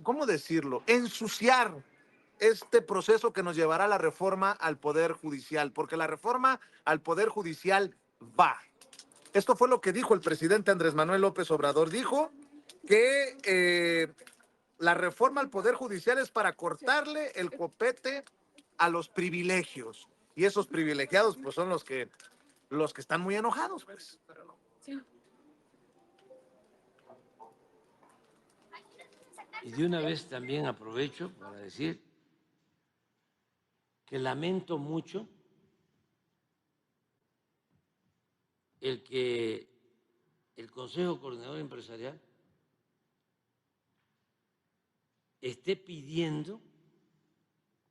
¿cómo decirlo? Ensuciar este proceso que nos llevará a la reforma al Poder Judicial, porque la reforma al Poder Judicial va. Esto fue lo que dijo el presidente Andrés Manuel López Obrador. Dijo que la reforma al Poder Judicial es para cortarle el copete a los privilegios. Y esos privilegiados pues son los que están muy enojados. Pues. Y de una vez también aprovecho para decir que lamento mucho el que el Consejo Coordinador Empresarial esté pidiendo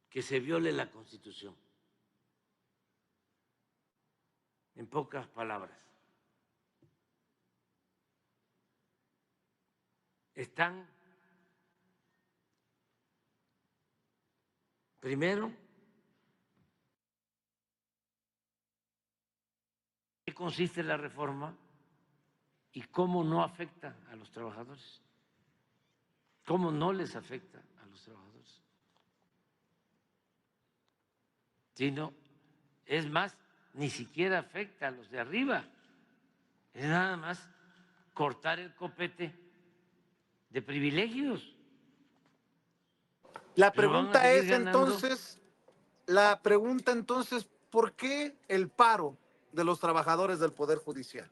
que se viole la Constitución. En pocas palabras, están primero, ¿qué consiste la reforma y cómo no afecta a los trabajadores? ¿Cómo no les afecta a los trabajadores? Sino, es más, ni siquiera afecta a los de arriba. Es nada más cortar el copete de privilegios. La Pero van a pregunta seguir es ganando. entonces, ¿por qué el paro de los trabajadores del Poder Judicial?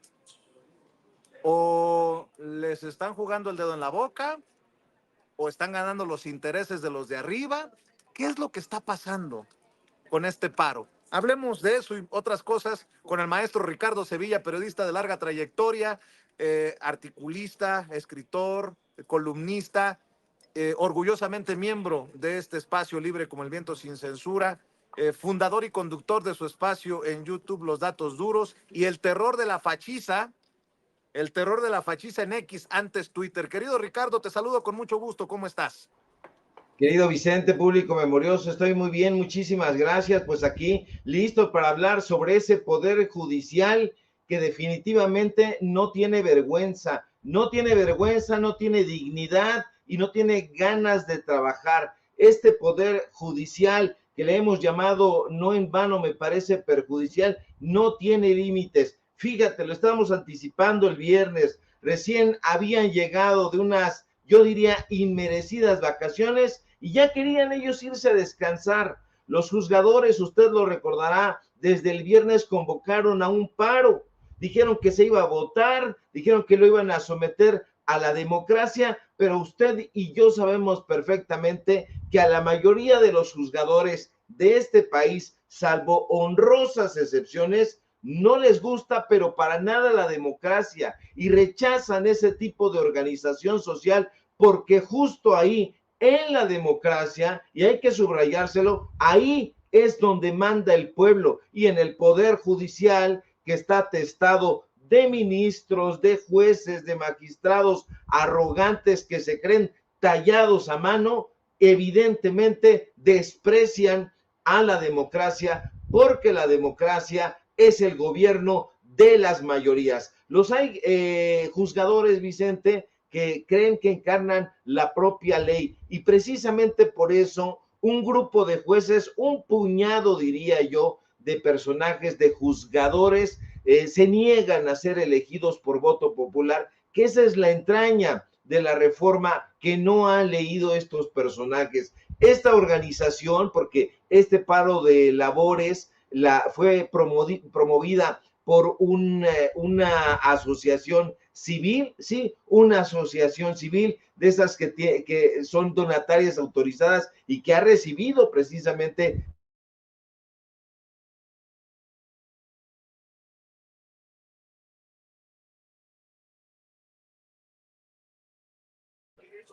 ¿O les están jugando el dedo en la boca? ¿O están ganando los intereses de los de arriba? ¿Qué es lo que está pasando con este paro? Hablemos de eso y otras cosas con el maestro Ricardo Sevilla, periodista de larga trayectoria, articulista, escritor, columnista, orgullosamente miembro de este espacio libre como el viento sin censura, fundador y conductor de su espacio en YouTube Los Datos Duros y el terror de la fachiza en X, antes Twitter. Querido Ricardo, te saludo con mucho gusto, ¿cómo estás? Querido Vicente, público memorioso, estoy muy bien, muchísimas gracias. Pues aquí, listo para hablar sobre ese poder judicial que definitivamente no tiene vergüenza, no tiene dignidad y no tiene ganas de trabajar. Este poder judicial que le hemos llamado, no en vano me parece perjudicial, no tiene límites. Fíjate, lo estábamos anticipando el viernes, recién habían llegado de unas, yo diría, inmerecidas vacaciones y ya querían ellos irse a descansar. Los juzgadores, usted lo recordará, desde el viernes convocaron a un paro, dijeron que se iba a votar, dijeron que lo iban a someter a la democracia, pero usted y yo sabemos perfectamente que a la mayoría de los juzgadores de este país, salvo honrosas excepciones, no les gusta, pero para nada la democracia y rechazan ese tipo de organización social porque justo ahí en la democracia, y hay que subrayárselo, ahí es donde manda el pueblo y en el poder judicial que está atestado de ministros, de jueces, de magistrados arrogantes que se creen tallados a mano, evidentemente desprecian a la democracia porque la democracia es el gobierno de las mayorías. Los hay juzgadores, Vicente, que creen que encarnan la propia ley y precisamente por eso un grupo de jueces, un puñado diría yo, de personajes, de juzgadores, se niegan a ser elegidos por voto popular, que esa es la entraña de la reforma que no han leído estos personajes. Esta organización, porque este paro de labores fue promovida por una asociación civil, sí, una asociación civil de esas que son donatarias autorizadas y que ha recibido precisamente.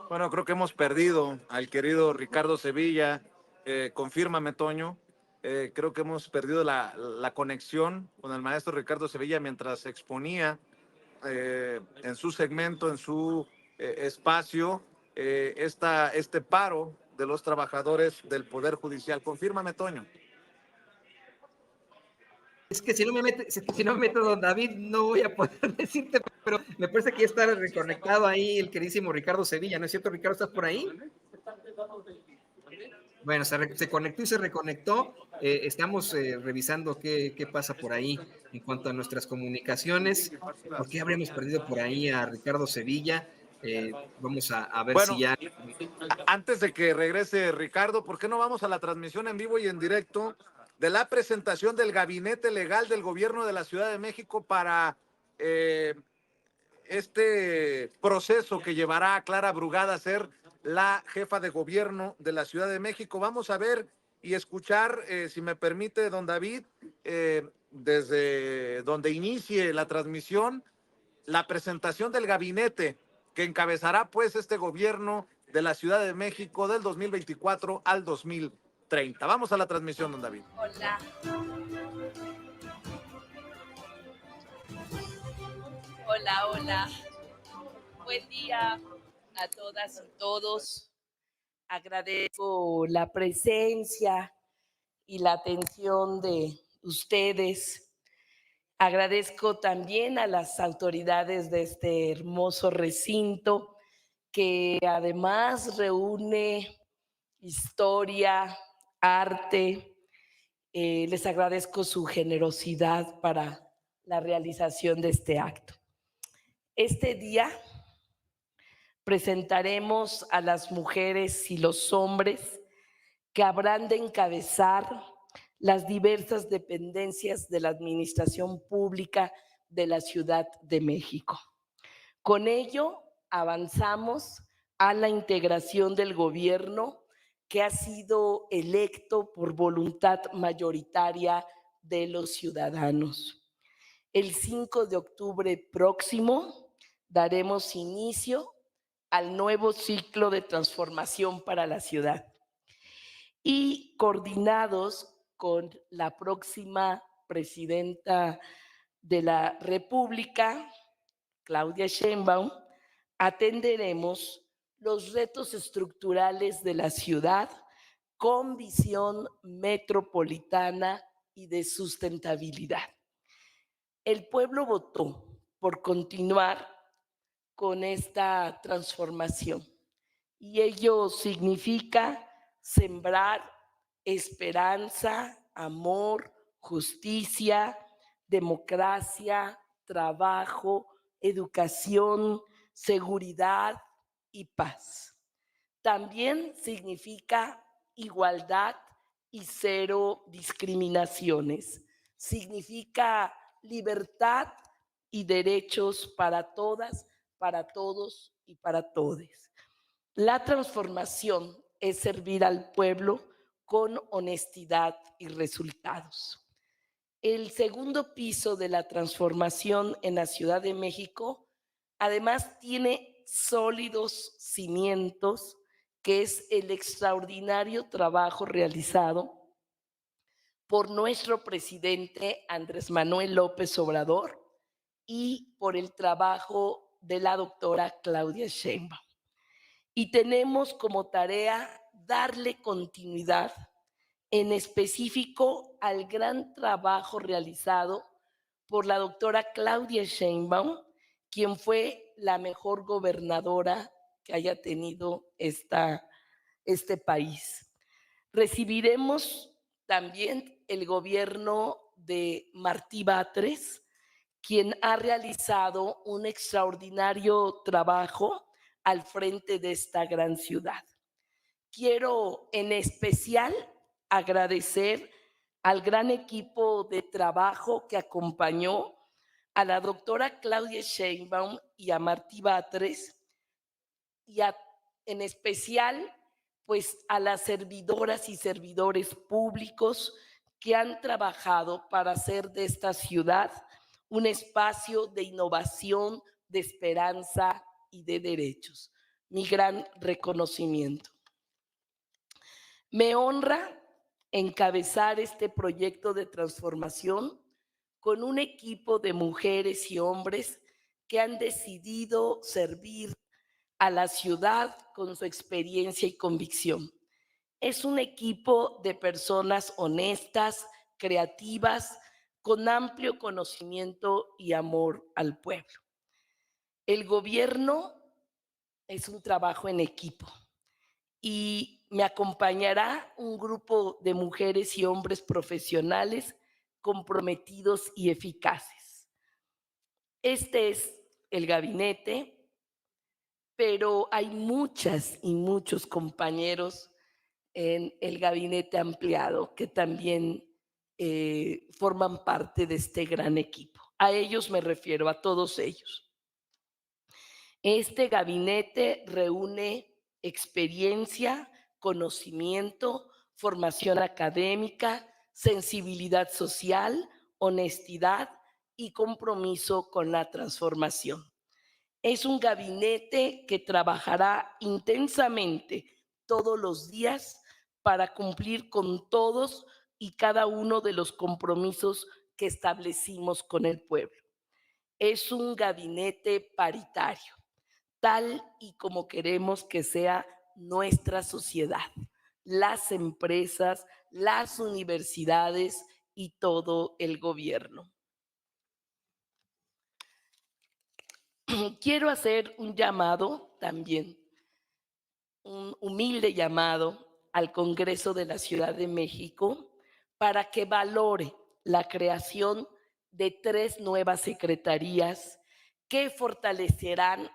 Bueno, creo que hemos perdido al querido Ricardo Sevilla. Confírmame, Toño. Creo que hemos perdido la conexión con el maestro Ricardo Sevilla mientras exponía en su segmento, en su espacio, este paro de los trabajadores del Poder Judicial. Confírmame, Toño. Es que si no me meto, don David, no voy a poder decirte, pero me parece que ya está reconectado ahí el queridísimo Ricardo Sevilla, ¿no es cierto, Ricardo? ¿Estás por ahí? Bueno, se conectó y se reconectó. Estamos revisando qué pasa por ahí en cuanto a nuestras comunicaciones. ¿Por qué habríamos perdido por ahí a Ricardo Sevilla? Vamos a ver si Bueno, ya... antes de que regrese Ricardo, ¿por qué no vamos a la transmisión en vivo y en directo de la presentación del gabinete legal del gobierno de la Ciudad de México para este proceso que llevará a Clara Brugada a ser la jefa de gobierno de la Ciudad de México? Vamos a ver y escuchar, si me permite, don David, desde donde inicie la transmisión, la presentación del gabinete que encabezará pues este gobierno de la Ciudad de México del 2024 al 2030. Vamos a la transmisión, don David. Hola. Hola, hola. Buen día a todas y todos. Agradezco la presencia y la atención de ustedes. Agradezco también a las autoridades de este hermoso recinto que además reúne historia, arte. Les agradezco su generosidad para la realización de este acto. Este día presentaremos a las mujeres y los hombres que habrán de encabezar las diversas dependencias de la administración pública de la Ciudad de México. Con ello, avanzamos a la integración del gobierno que ha sido electo por voluntad mayoritaria de los ciudadanos. El 5 de octubre próximo daremos inicio al nuevo ciclo de transformación para la ciudad. Y coordinados con la próxima presidenta de la República, Claudia Sheinbaum, atenderemos los retos estructurales de la ciudad con visión metropolitana y de sustentabilidad. El pueblo votó por continuar con esta transformación y ello significa sembrar esperanza, amor, justicia, democracia, trabajo, educación, seguridad y paz. También significa igualdad y cero discriminaciones. Significa libertad y derechos para todas, para todos y para todes. La transformación es servir al pueblo con honestidad y resultados. El segundo piso de la transformación en la Ciudad de México, además, tiene sólidos cimientos, que es el extraordinario trabajo realizado por nuestro presidente Andrés Manuel López Obrador y por el trabajo de la doctora Claudia Sheinbaum. Y tenemos como tarea darle continuidad, en específico al gran trabajo realizado por la doctora Claudia Sheinbaum, quien fue la mejor gobernadora que haya tenido este país. Recibiremos también el gobierno de Martí Batres, quien ha realizado un extraordinario trabajo al frente de esta gran ciudad. Quiero en especial agradecer al gran equipo de trabajo que acompañó a la doctora Claudia Sheinbaum y a Martí Batres, y en especial pues a las servidoras y servidores públicos que han trabajado para hacer de esta ciudad un espacio de innovación, de esperanza y de derechos. Mi gran reconocimiento. Me honra encabezar este proyecto de transformación con un equipo de mujeres y hombres que han decidido servir a la ciudad con su experiencia y convicción. Es un equipo de personas honestas, creativas, con amplio conocimiento y amor al pueblo. El gobierno es un trabajo en equipo y me acompañará un grupo de mujeres y hombres profesionales comprometidos y eficaces. Este es el gabinete, pero hay muchas y muchos compañeros en el gabinete ampliado que también forman parte de este gran equipo. A ellos me refiero, a todos ellos. Este gabinete reúne experiencia, conocimiento, formación académica, sensibilidad social, honestidad y compromiso con la transformación. Es un gabinete que trabajará intensamente todos los días para cumplir con todos y cada uno de los compromisos que establecimos con el pueblo. Es un gabinete paritario, tal y como queremos que sea nuestra sociedad, las empresas, las universidades y todo el gobierno. Quiero hacer un llamado también, un humilde llamado al Congreso de la Ciudad de México para que valore la creación de 3 nuevas secretarías que fortalecerán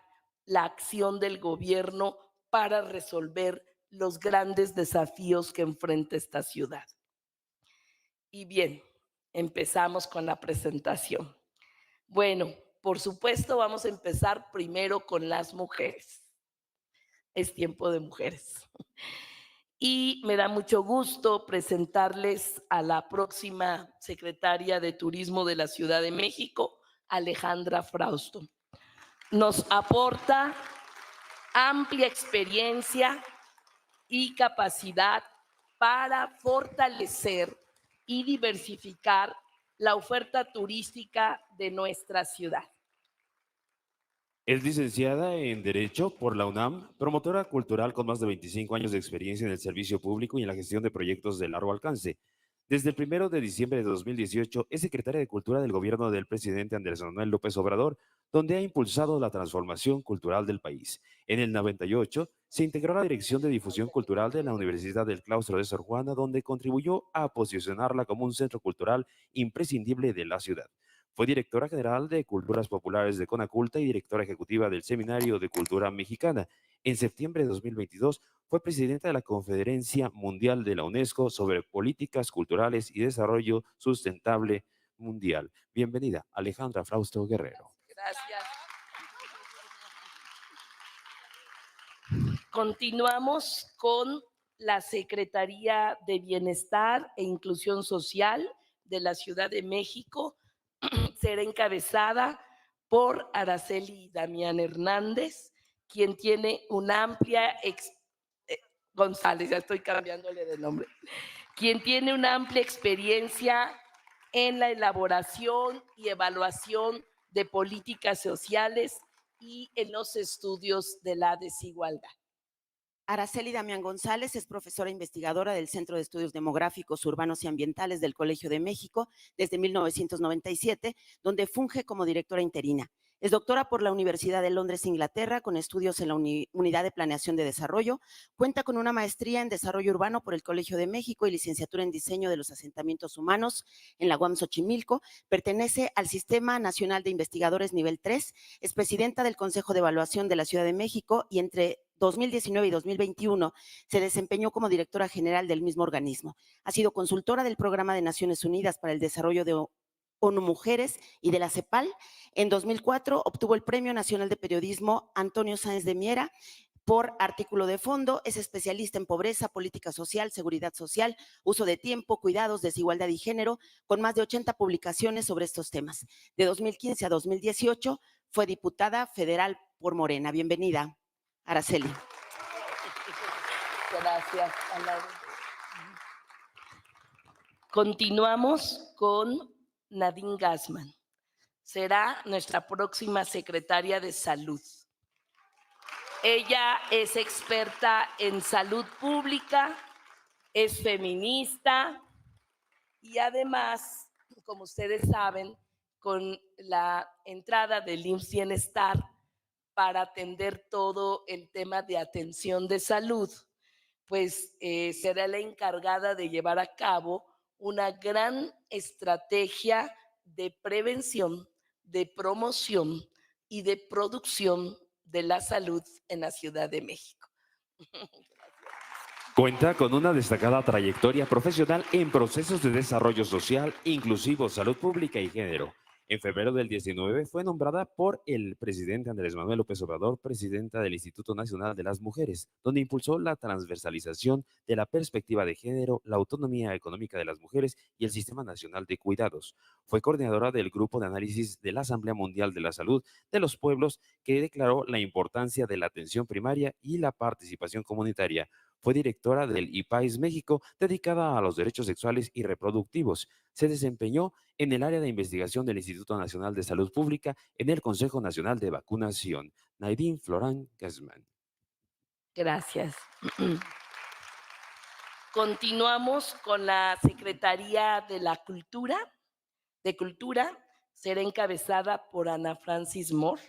la acción del gobierno para resolver los grandes desafíos que enfrenta esta ciudad. Y bien, empezamos con la presentación. Bueno, por supuesto, vamos a empezar primero con las mujeres. Es tiempo de mujeres. Y me da mucho gusto presentarles a la próxima secretaria de Turismo de la Ciudad de México, Alejandra Frausto. Nos aporta amplia experiencia y capacidad para fortalecer y diversificar la oferta turística de nuestra ciudad. Es licenciada en Derecho por la UNAM, promotora cultural con más de 25 años de experiencia en el servicio público y en la gestión de proyectos de largo alcance. Desde el 1 de diciembre de 2018 es secretaria de Cultura del gobierno del presidente Andrés Manuel López Obrador, donde ha impulsado la transformación cultural del país. En el 98 se integró a la Dirección de Difusión Cultural de la Universidad del Claustro de Sor Juana, donde contribuyó a posicionarla como un centro cultural imprescindible de la ciudad. Fue directora general de Culturas Populares de Conaculta y directora ejecutiva del Seminario de Cultura Mexicana. En septiembre de 2022 fue presidenta de la Conferencia Mundial de la UNESCO sobre Políticas Culturales y Desarrollo Sustentable Mundial. Bienvenida, Alejandra Frausto Guerrero. Gracias. Continuamos con la Secretaría de Bienestar e Inclusión Social de la Ciudad de México. Será encabezada por Araceli Damián Hernández, quien tiene una amplia González, ya estoy cambiándole de nombre, quien tiene una amplia experiencia en la elaboración y evaluación de políticas sociales y en los estudios de la desigualdad. Araceli Damián González es profesora investigadora del Centro de Estudios Demográficos, Urbanos y Ambientales del Colegio de México desde 1997, donde funge como directora interina. Es doctora por la Universidad de Londres, Inglaterra, con estudios en la Unidad de Planeación de Desarrollo. Cuenta con una maestría en Desarrollo Urbano por el Colegio de México y licenciatura en Diseño de los Asentamientos Humanos en la UAM Xochimilco. Pertenece al Sistema Nacional de Investigadores Nivel 3. Es presidenta del Consejo de Evaluación de la Ciudad de México y entre 2019 y 2021 se desempeñó como directora general del mismo organismo. Ha sido consultora del Programa de Naciones Unidas para el Desarrollo de ONU Mujeres y de la CEPAL. En 2004 obtuvo el Premio Nacional de Periodismo Antonio Sáenz de Miera por artículo de fondo. Es especialista en pobreza, política social, seguridad social, uso de tiempo, cuidados, desigualdad y género, con más de 80 publicaciones sobre estos temas. De 2015 a 2018 fue diputada federal por Morena. Bienvenida, Araceli. Gracias. Continuamos con Nadine Gassman. Será nuestra próxima secretaria de Salud. Ella es experta en salud pública, es feminista y además como ustedes saben, con la entrada del IMSS Bienestar para atender todo el tema de atención de salud, pues será la encargada de llevar a cabo una gran estrategia de prevención, de promoción y de producción de la salud en la Ciudad de México. Cuenta con una destacada trayectoria profesional en procesos de desarrollo social, inclusivo, salud pública y género. En febrero del 19 fue nombrada por el presidente Andrés Manuel López Obrador presidenta del Instituto Nacional de las Mujeres, donde impulsó la transversalización de la perspectiva de género, la autonomía económica de las mujeres y el Sistema Nacional de Cuidados. Fue coordinadora del Grupo de Análisis de la Asamblea Mundial de la Salud de los Pueblos, que declaró la importancia de la atención primaria y la participación comunitaria. Fue directora del IPAIS México, dedicada a los derechos sexuales y reproductivos. Se desempeñó en el área de investigación del Instituto Nacional de Salud Pública en el Consejo Nacional de Vacunación. Nadine Florán Gassman. Gracias. Continuamos con la Secretaría de la Cultura. Será encabezada por Ana Francis Moore,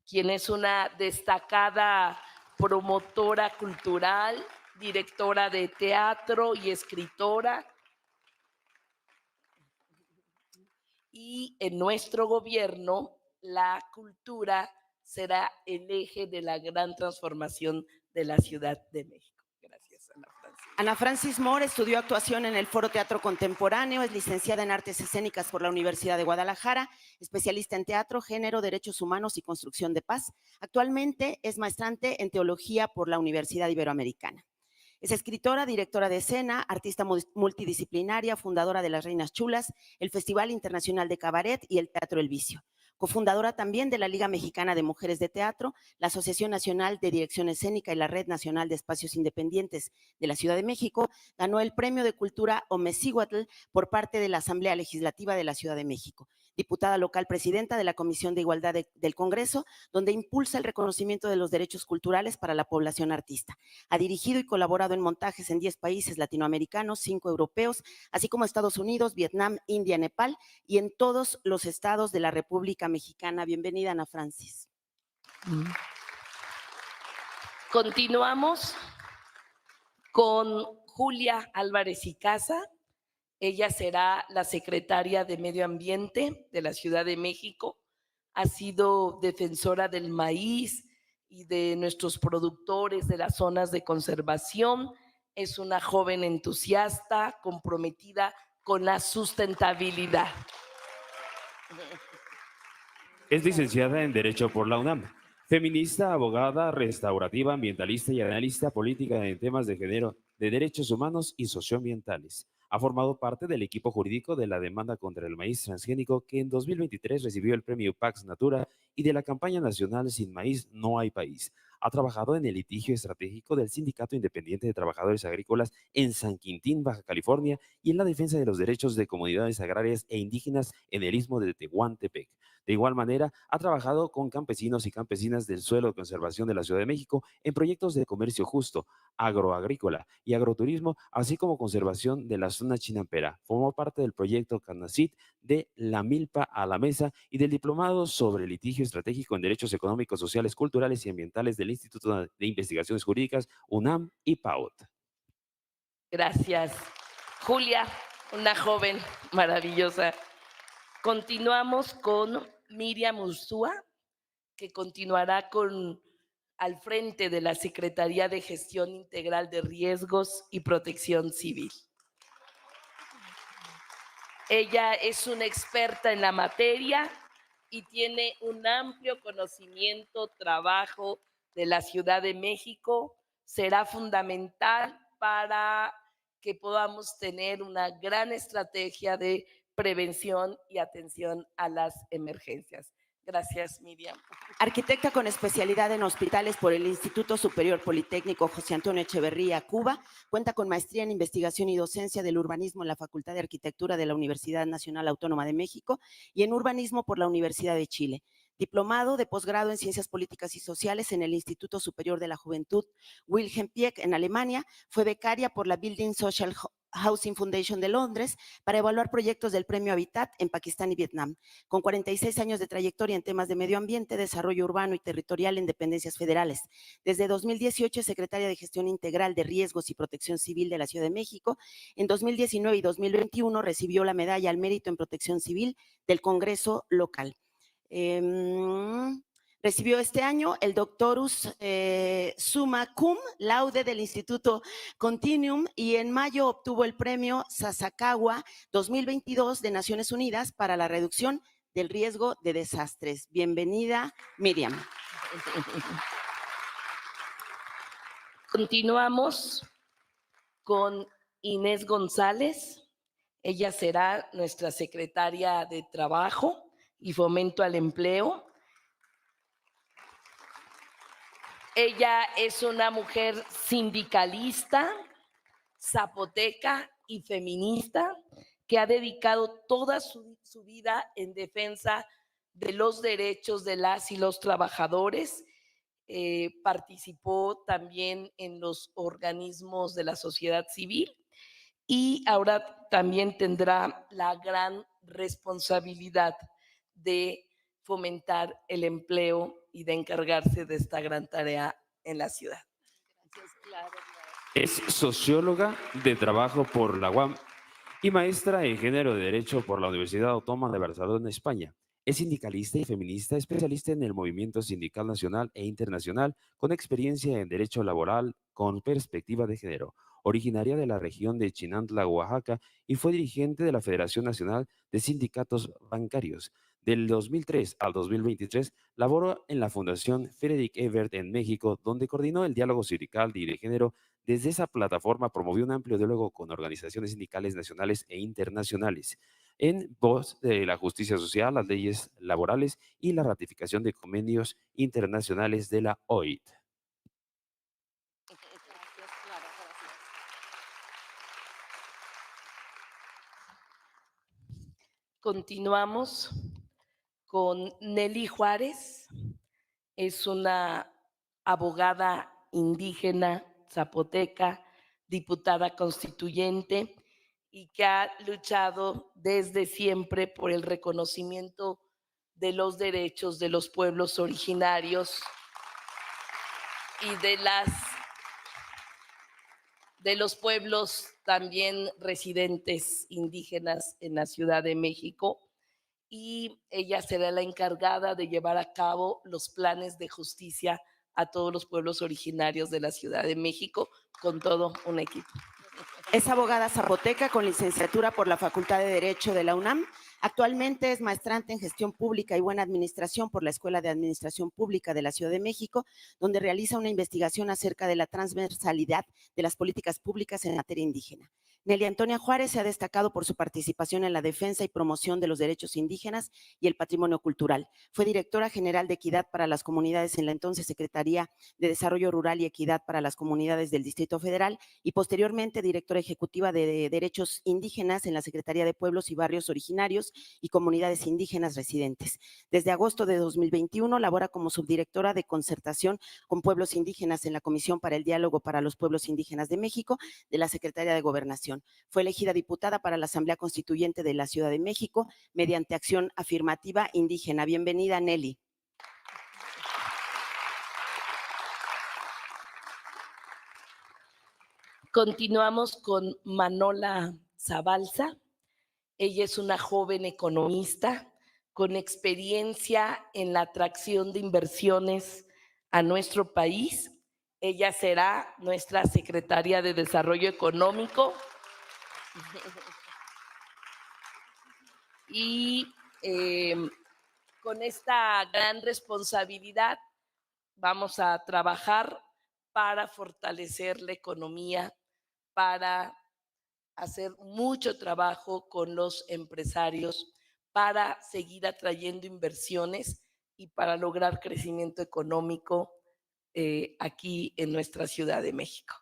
quien es una destacada promotora cultural, directora de teatro y escritora. Y en nuestro gobierno, la cultura será el eje de la gran transformación de la Ciudad de México. Gracias, Ana Francis. Ana Francis Moore estudió actuación en el Foro Teatro Contemporáneo, es licenciada en Artes Escénicas por la Universidad de Guadalajara, especialista en teatro, género, derechos humanos y construcción de paz. Actualmente es maestrante en teología por la Universidad Iberoamericana. Es escritora, directora de escena, artista multidisciplinaria, fundadora de Las Reinas Chulas, el Festival Internacional de Cabaret y el Teatro El Vicio. Cofundadora también de la Liga Mexicana de Mujeres de Teatro, la Asociación Nacional de Dirección Escénica y la Red Nacional de Espacios Independientes de la Ciudad de México. Ganó el Premio de Cultura Omecíhuatl por parte de la Asamblea Legislativa de la Ciudad de México. Diputada local presidenta de la Comisión de Igualdad del Congreso, donde impulsa el reconocimiento de los derechos culturales para la población artista. Ha dirigido y colaborado en montajes en 10 países latinoamericanos, 5 europeos, así como Estados Unidos, Vietnam, India, Nepal y en todos los estados de la República Mexicana. Bienvenida, Ana Francis. Continuamos con Julia Álvarez y Casa. Ella será la secretaria de Medio Ambiente de la Ciudad de México. Ha sido defensora del maíz y de nuestros productores de las zonas de conservación. Es una joven entusiasta, comprometida con la sustentabilidad. Es licenciada en Derecho por la UNAM. Feminista, abogada, restaurativa, ambientalista y analista política en temas de género, de derechos humanos y socioambientales. Ha formado parte del equipo jurídico de la demanda contra el maíz transgénico que en 2023 recibió el premio Pax Natura y de la campaña nacional Sin Maíz No Hay País. Ha trabajado en el litigio estratégico del Sindicato Independiente de Trabajadores Agrícolas en San Quintín, Baja California, y en la defensa de los derechos de comunidades agrarias e indígenas en el istmo de Tehuantepec. De igual manera, ha trabajado con campesinos y campesinas del suelo de conservación de la Ciudad de México en proyectos de comercio justo, agroagrícola y agroturismo, así como conservación de la zona chinampera. Formó parte del proyecto CANACYT de La Milpa a la Mesa y del diplomado sobre litigio estratégico en derechos económicos, sociales, culturales y ambientales del Instituto de Investigaciones Jurídicas, UNAM y PAUT. Gracias, Julia, una joven maravillosa. Continuamos con Miriam Urzúa, que continuará al frente de la Secretaría de Gestión Integral de Riesgos y Protección Civil. Ella es una experta en la materia y tiene un amplio conocimiento, trabajo de la Ciudad de México. Será fundamental para que podamos tener una gran estrategia de prevención y atención a las emergencias. Gracias, Miriam. Arquitecta con especialidad en hospitales por el Instituto Superior Politécnico José Antonio Echeverría, Cuba, cuenta con maestría en investigación y docencia del urbanismo en la Facultad de Arquitectura de la Universidad Nacional Autónoma de México y en urbanismo por la Universidad de Chile. Diplomado de posgrado en Ciencias Políticas y Sociales en el Instituto Superior de la Juventud Wilhelm Pieck en Alemania, fue becaria por la Building Social Housing Foundation de Londres para evaluar proyectos del Premio Habitat en Pakistán y Vietnam. Con 46 años de trayectoria en temas de medio ambiente, desarrollo urbano y territorial en dependencias federales. Desde 2018 es secretaria de Gestión Integral de Riesgos y Protección Civil de la Ciudad de México. En 2019 y 2021 recibió la Medalla al Mérito en Protección Civil del Congreso local. Recibió este año el Doctorus Summa Cum Laude del Instituto Continuum y en mayo obtuvo el premio Sasakawa 2022 de Naciones Unidas para la reducción del riesgo de desastres. Bienvenida, Miriam. Continuamos con Inés González. Ella será nuestra secretaria de Trabajo y Fomento al Empleo. Ella es una mujer sindicalista, zapoteca y feminista que ha dedicado toda su vida en defensa de los derechos de las y los trabajadores. Participó también en los organismos de la sociedad civil y ahora también tendrá la gran responsabilidad de fomentar el empleo y de encargarse de esta gran tarea en la ciudad. Es socióloga de trabajo por la UAM y maestra en género de Derecho por la Universidad Autónoma de Barcelona, España. Es sindicalista y feminista, especialista en el movimiento sindical nacional e internacional, con experiencia en derecho laboral con perspectiva de género. Originaria de la región de Chinantla, Oaxaca, y fue dirigente de la Federación Nacional de Sindicatos Bancarios. Del 2003 al 2023, laboró en la Fundación Frederick Ebert en México, donde coordinó el diálogo sindical y de género. Desde esa plataforma promovió un amplio diálogo con organizaciones sindicales nacionales e internacionales en voz de la justicia social, las leyes laborales y la ratificación de convenios internacionales de la OIT. Continuamos con Nelly Juárez. Es una abogada indígena zapoteca, diputada constituyente y que ha luchado desde siempre por el reconocimiento de los derechos de los pueblos originarios y de los pueblos también residentes indígenas en la Ciudad de México. Y ella será la encargada de llevar a cabo los planes de justicia a todos los pueblos originarios de la Ciudad de México con todo un equipo. Es abogada zapoteca con licenciatura por la Facultad de Derecho de la UNAM. Actualmente es maestrante en Gestión Pública y Buena Administración por la Escuela de Administración Pública de la Ciudad de México, donde realiza una investigación acerca de la transversalidad de las políticas públicas en materia indígena. Nelly Antonia Juárez se ha destacado por su participación en la defensa y promoción de los derechos indígenas y el patrimonio cultural. Fue directora general de Equidad para las Comunidades en la entonces Secretaría de Desarrollo Rural y Equidad para las Comunidades del Distrito Federal y posteriormente directora ejecutiva de Derechos Indígenas en la Secretaría de Pueblos y Barrios Originarios y Comunidades Indígenas Residentes. Desde agosto de 2021 labora como subdirectora de Concertación con Pueblos Indígenas en la Comisión para el Diálogo para los Pueblos Indígenas de México de la Secretaría de Gobernación. Fue elegida diputada para la Asamblea Constituyente de la Ciudad de México mediante acción afirmativa indígena. Bienvenida, Nelly. Continuamos con Manola Zabalza. Ella es una joven economista con experiencia en la atracción de inversiones a nuestro país. Ella será nuestra secretaria de Desarrollo Económico. Y con esta gran responsabilidad vamos a trabajar para fortalecer la economía, para hacer mucho trabajo con los empresarios, para seguir atrayendo inversiones y para lograr crecimiento económico aquí en nuestra Ciudad de México.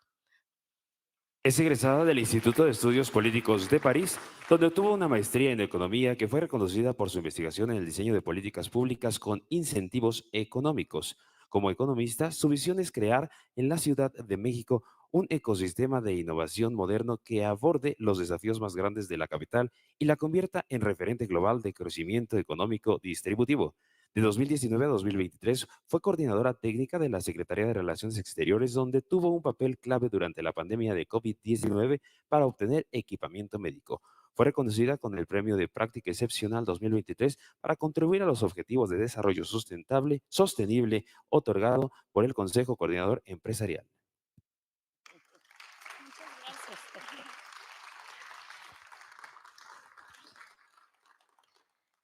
Es egresada del Instituto de Estudios Políticos de París, donde obtuvo una maestría en economía que fue reconocida por su investigación en el diseño de políticas públicas con incentivos económicos. Como economista, su visión es crear en la Ciudad de México un ecosistema de innovación moderno que aborde los desafíos más grandes de la capital y la convierta en referente global de crecimiento económico distributivo. De 2019 a 2023 fue coordinadora técnica de la Secretaría de Relaciones Exteriores, donde tuvo un papel clave durante la pandemia de COVID-19 para obtener equipamiento médico. Fue reconocida con el Premio de Práctica Excepcional 2023 para contribuir a los Objetivos de Desarrollo Sostenible, otorgado por el Consejo Coordinador Empresarial.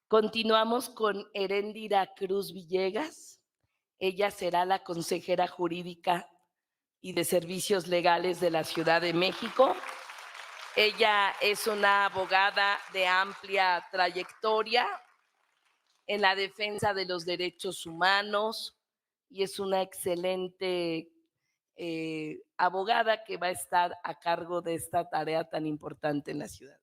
Continuamos con Heréndira Cruz Villegas. Ella será la consejera jurídica y de servicios legales de la Ciudad de México. Ella es una abogada de amplia trayectoria en la defensa de los derechos humanos y es una excelente abogada que va a estar a cargo de esta tarea tan importante en la ciudad.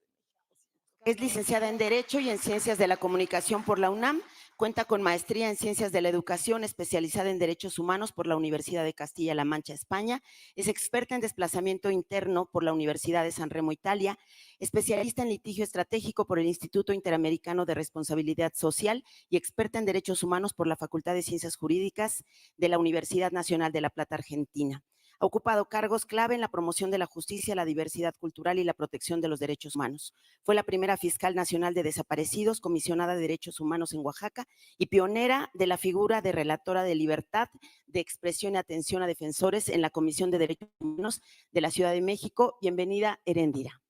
Es licenciada en Derecho y en Ciencias de la Comunicación por la UNAM. Cuenta con maestría en Ciencias de la Educación, especializada en Derechos Humanos por la Universidad de Castilla-La Mancha, España. Es experta en desplazamiento interno por la Universidad de San Remo, Italia. Especialista en litigio estratégico por el Instituto Interamericano de Responsabilidad Social y experta en Derechos Humanos por la Facultad de Ciencias Jurídicas de la Universidad Nacional de La Plata, Argentina. Ha ocupado cargos clave en la promoción de la justicia, la diversidad cultural y la protección de los derechos humanos. Fue la primera fiscal nacional de desaparecidos, comisionada de derechos humanos en Oaxaca y pionera de la figura de relatora de libertad de expresión y atención a defensores en la Comisión de Derechos Humanos de la Ciudad de México. Bienvenida, Heréndira.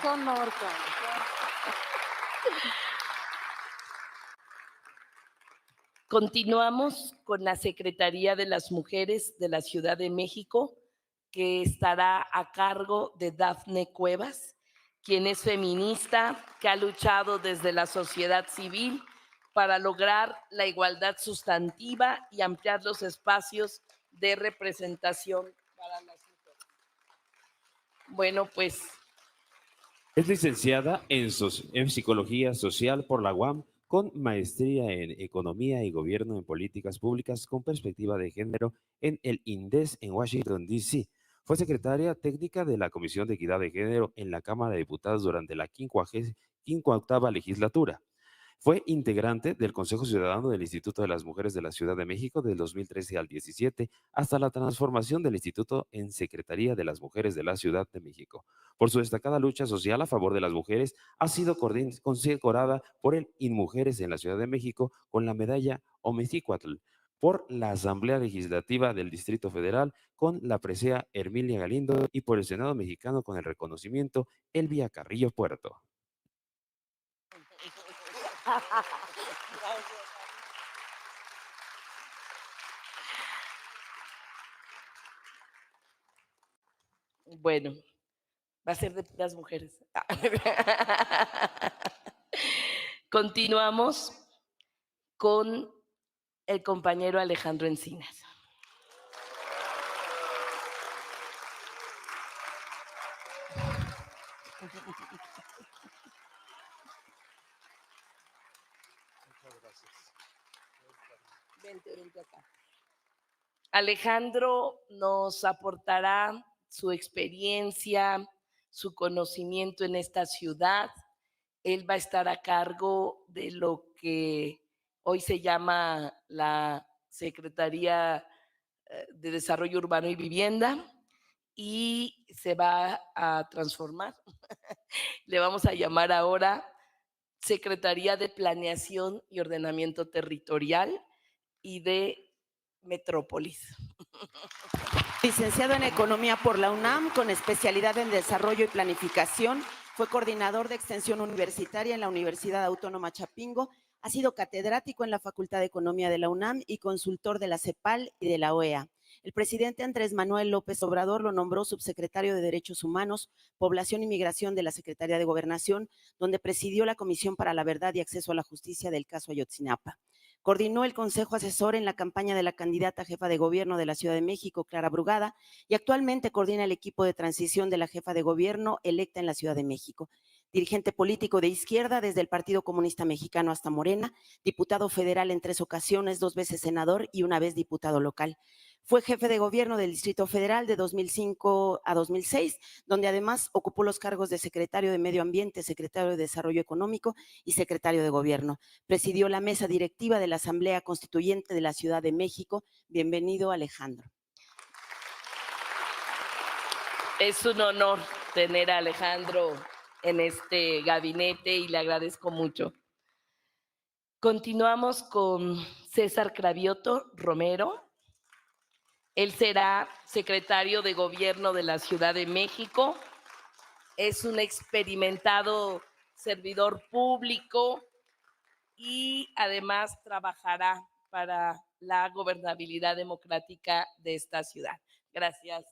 Con honor. Continuamos con la Secretaría de las Mujeres de la Ciudad de México, que estará a cargo de Dafne Cuevas, quien es feminista, que ha luchado desde la sociedad civil para lograr la igualdad sustantiva y ampliar los espacios de representación para las mujeres. Bueno, pues. Es licenciada en Psicología Social por la UAM, con maestría en Economía y Gobierno en Políticas Públicas con perspectiva de género en el INDES en Washington, D.C. Fue secretaria técnica de la Comisión de Equidad de Género en la Cámara de Diputados durante la 58ª legislatura. Fue integrante del Consejo Ciudadano del Instituto de las Mujeres de la Ciudad de México del 2013 al 17, hasta la transformación del instituto en Secretaría de las Mujeres de la Ciudad de México. Por su destacada lucha social a favor de las mujeres, ha sido condecorada por el INMujeres en la Ciudad de México con la medalla Omexicuatl, por la Asamblea Legislativa del Distrito Federal con la presea Hermilia Galindo y por el Senado mexicano con el reconocimiento Elvia Carrillo Puerto. Bueno, va a ser de las mujeres. Continuamos con el compañero Alejandro Encinas. Vente acá. Alejandro nos aportará su experiencia, su conocimiento en esta ciudad. Él va a estar a cargo de lo que hoy se llama la Secretaría de Desarrollo Urbano y Vivienda y se va a transformar. Le vamos a llamar ahora Secretaría de Planeación y Ordenamiento Territorial y de Metrópolis. Licenciado en Economía por la UNAM, con especialidad en Desarrollo y Planificación, fue coordinador de Extensión Universitaria en la Universidad Autónoma Chapingo, ha sido catedrático en la Facultad de Economía de la UNAM y consultor de la CEPAL y de la OEA. El presidente Andrés Manuel López Obrador lo nombró subsecretario de Derechos Humanos, Población y Migración de la Secretaría de Gobernación, donde presidió la Comisión para la Verdad y Acceso a la Justicia del caso Ayotzinapa. Coordinó el Consejo Asesor en la campaña de la candidata jefa de gobierno de la Ciudad de México, Clara Brugada, y actualmente coordina el equipo de transición de la jefa de gobierno electa en la Ciudad de México. dirigente político de izquierda desde el Partido Comunista Mexicano hasta Morena, diputado federal en 3 ocasiones, 2 veces senador y una vez diputado local. Fue jefe de gobierno del Distrito Federal de 2005 a 2006, donde además ocupó los cargos de secretario de Medio Ambiente, secretario de Desarrollo Económico y secretario de Gobierno. Presidió la mesa directiva de la Asamblea Constituyente de la Ciudad de México. Bienvenido, Alejandro. Es un honor tener a Alejandro en este gabinete y le agradezco mucho. Continuamos con César Cravioto Romero. Él será secretario de Gobierno de la Ciudad de México. Es un experimentado servidor público y además trabajará para la gobernabilidad democrática de esta ciudad. Gracias.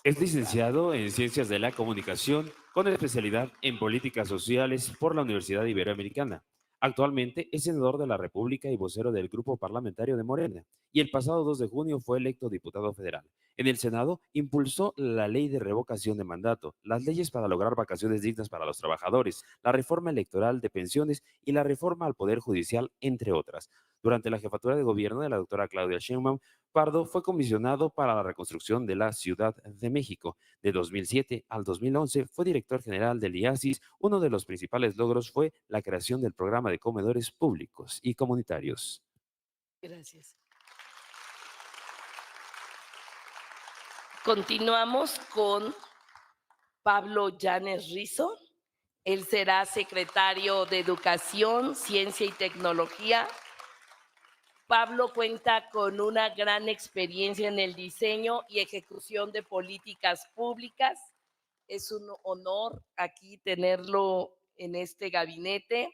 Es licenciado en Ciencias de la Comunicación con especialidad en Políticas Sociales por la Universidad Iberoamericana. Actualmente es senador de la República y vocero del Grupo Parlamentario de Morena, y el pasado 2 de junio fue electo diputado federal. En el Senado impulsó la ley de revocación de mandato, las leyes para lograr vacaciones dignas para los trabajadores, la reforma electoral de pensiones y la reforma al Poder Judicial, entre otras. Durante la jefatura de gobierno de la doctora Claudia Sheinbaum, Pardo fue comisionado para la reconstrucción de la Ciudad de México. De 2007 al 2011 fue director general del IASIS. Uno de los principales logros fue la creación del programa de comedores públicos y comunitarios. Gracias. Continuamos con Pablo Llanes Rizo. Él será secretario de Educación, Ciencia y Tecnología. Pablo cuenta con una gran experiencia en el diseño y ejecución de políticas públicas. Es un honor aquí tenerlo en este gabinete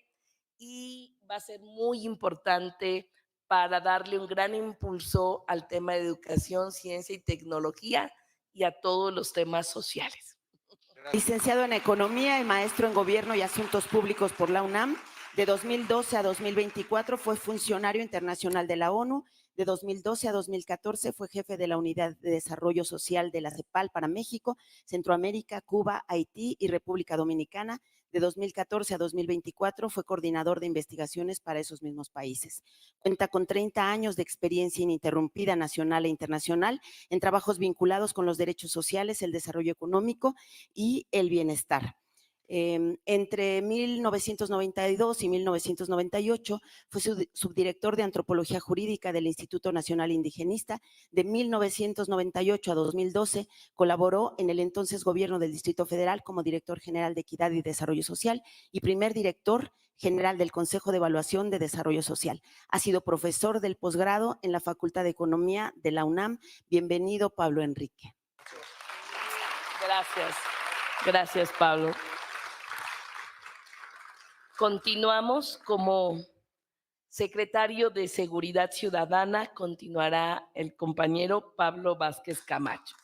y va a ser muy importante para darle un gran impulso al tema de educación, ciencia y tecnología y a todos los temas sociales. Licenciado en Economía y maestro en Gobierno y Asuntos Públicos por la UNAM. De 2012 a 2024 fue funcionario internacional de la ONU. De 2012 a 2014 fue jefe de la Unidad de Desarrollo Social de la CEPAL para México, Centroamérica, Cuba, Haití y República Dominicana. De 2014 a 2024 fue coordinador de investigaciones para esos mismos países. Cuenta con 30 años de experiencia ininterrumpida nacional e internacional en trabajos vinculados con los derechos sociales, el desarrollo económico y el bienestar. Entre 1992 y 1998 fue subdirector de Antropología Jurídica del Instituto Nacional Indigenista. De 1998 a 2012 colaboró en el entonces gobierno del Distrito Federal como director general de Equidad y Desarrollo Social y primer director general del Consejo de Evaluación de Desarrollo Social. Ha sido profesor del posgrado en la Facultad de Economía de la UNAM. Bienvenido, Pablo Enrique. Gracias. Gracias, Pablo. Continuamos como secretario de Seguridad Ciudadana, continuará el compañero Pablo Vázquez Camacho,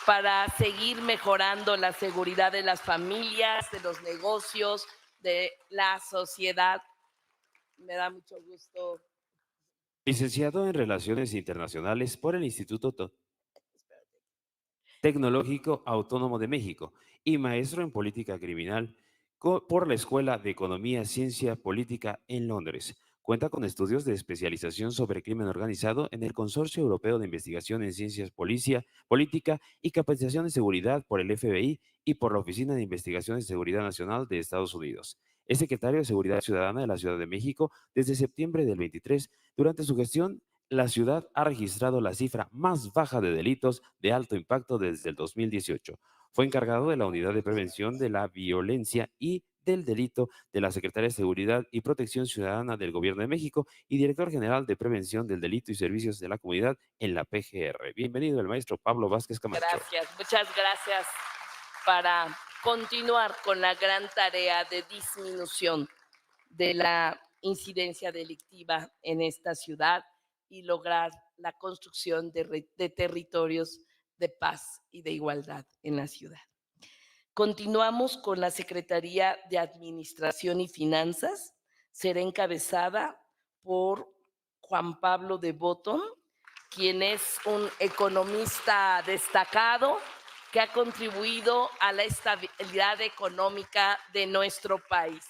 para seguir mejorando la seguridad de las familias, de los negocios, de la sociedad. Me da mucho gusto. Licenciado en Relaciones Internacionales por el Instituto Tecnológico Autónomo de México y maestro en Política Criminal por la Escuela de Economía, Ciencia Política en Londres. Cuenta con estudios de especialización sobre crimen organizado en el Consorcio Europeo de Investigación en Ciencias Política y Capacitación de Seguridad por el FBI y por la Oficina de Investigación de Seguridad Nacional de Estados Unidos. Es secretario de Seguridad Ciudadana de la Ciudad de México desde septiembre del 23. Durante su gestión, la ciudad ha registrado la cifra más baja de delitos de alto impacto desde el 2018. Fue encargado de la Unidad de Prevención de la Violencia y del Delito de la Secretaría de Seguridad y Protección Ciudadana del Gobierno de México y director general de Prevención del Delito y Servicios de la Comunidad en la PGR. Bienvenido el maestro Pablo Vázquez Camacho. Gracias, muchas gracias, para continuar con la gran tarea de disminución de la incidencia delictiva en esta ciudad y lograr la construcción de territorios de paz y de igualdad en la ciudad. Continuamos con la Secretaría de Administración y Finanzas. Será encabezada por Juan Pablo de Botton, quien es un economista destacado que ha contribuido a la estabilidad económica de nuestro país.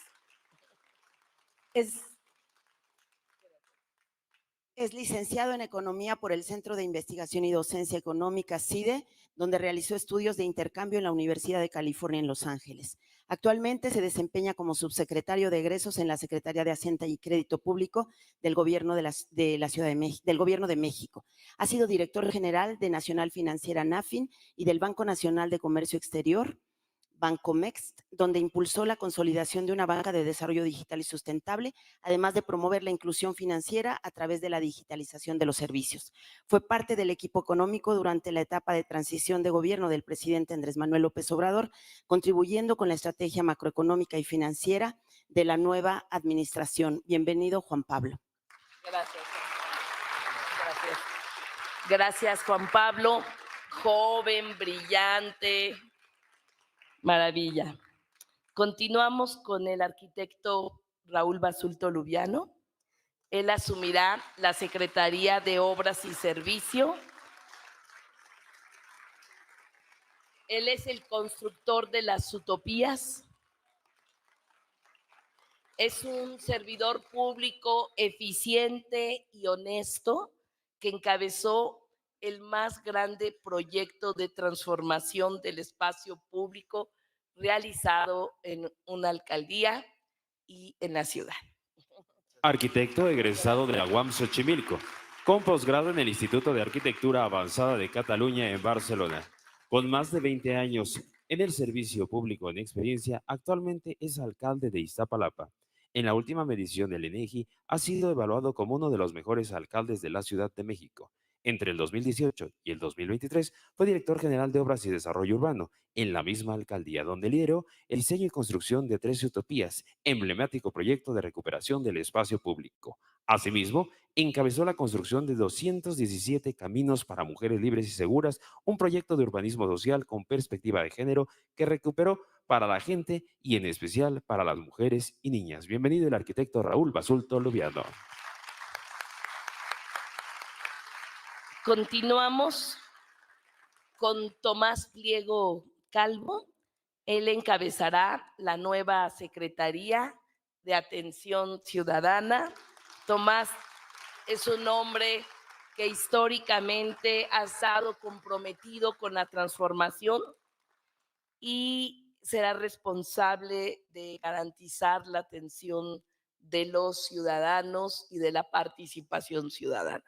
Es licenciado en Economía por el Centro de Investigación y Docencia Económica, CIDE, donde realizó estudios de intercambio en la Universidad de California en Los Ángeles. Actualmente se desempeña como subsecretario de egresos en la Secretaría de Hacienda y Crédito Público del Gobierno de la Ciudad de México, del Gobierno de México. Ha sido director general de Nacional Financiera NAFIN y del Banco Nacional de Comercio Exterior, Bancomext, donde impulsó la consolidación de una banca de desarrollo digital y sustentable, además de promover la inclusión financiera a través de la digitalización de los servicios. Fue parte del equipo económico durante la etapa de transición de gobierno del presidente Andrés Manuel López Obrador, contribuyendo con la estrategia macroeconómica y financiera de la nueva administración. Bienvenido, Juan Pablo. Gracias. Gracias. Gracias, Juan Pablo. Joven, brillante. Maravilla. Continuamos con el arquitecto Raúl Basulto Lubiano. Él asumirá la Secretaría de Obras y Servicio. Él es el constructor de las utopías. Es un servidor público eficiente y honesto que encabezó el más grande proyecto de transformación del espacio público realizado en una alcaldía y en la ciudad. Arquitecto egresado de la UAM Xochimilco, con posgrado en el Instituto de Arquitectura Avanzada de Cataluña en Barcelona. Con más de 20 años en el servicio público en experiencia, actualmente es alcalde de Iztapalapa. En la última medición del INEGI ha sido evaluado como uno de los mejores alcaldes de la Ciudad de México. Entre el 2018 y el 2023 fue director general de Obras y Desarrollo Urbano en la misma alcaldía, donde lideró el diseño y construcción de 13 utopías, emblemático proyecto de recuperación del espacio público. Asimismo, encabezó la construcción de 217 caminos para mujeres libres y seguras, un proyecto de urbanismo social con perspectiva de género que recuperó para la gente y en especial para las mujeres y niñas. Bienvenido el arquitecto Raúl Basulto Lubiano. Continuamos con Tomás Pliego Calvo. Él encabezará la nueva Secretaría de Atención Ciudadana. Tomás es un hombre que históricamente ha estado comprometido con la transformación y será responsable de garantizar la atención de los ciudadanos y de la participación ciudadana.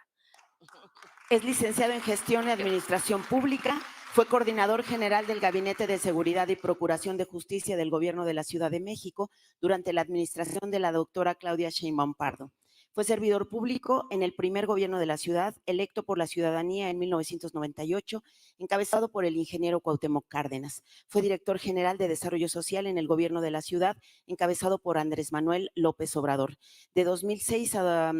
Es licenciado en Gestión y Administración Pública, fue coordinador general del Gabinete de Seguridad y Procuración de Justicia del Gobierno de la Ciudad de México durante la administración de la doctora Claudia Sheinbaum Pardo. Fue servidor público en el primer gobierno de la ciudad, electo por la ciudadanía en 1998, encabezado por el ingeniero Cuauhtémoc Cárdenas. Fue director general de Desarrollo Social en el gobierno de la ciudad, encabezado por Andrés Manuel López Obrador. De 2006 a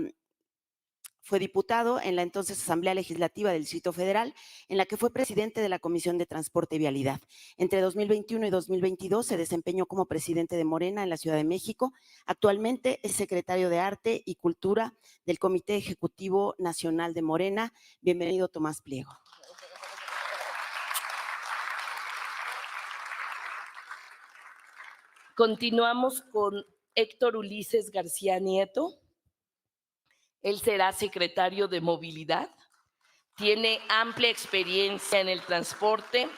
fue diputado en la entonces Asamblea Legislativa del Distrito Federal, en la que fue presidente de la Comisión de Transporte y Vialidad. Entre 2021 y 2022 se desempeñó como presidente de Morena en la Ciudad de México. Actualmente es secretario de Arte y Cultura del Comité Ejecutivo Nacional de Morena. Bienvenido, Tomás Pliego. Continuamos con Héctor Ulises García Nieto. Él será secretario de Movilidad. Tiene amplia experiencia en el transporte,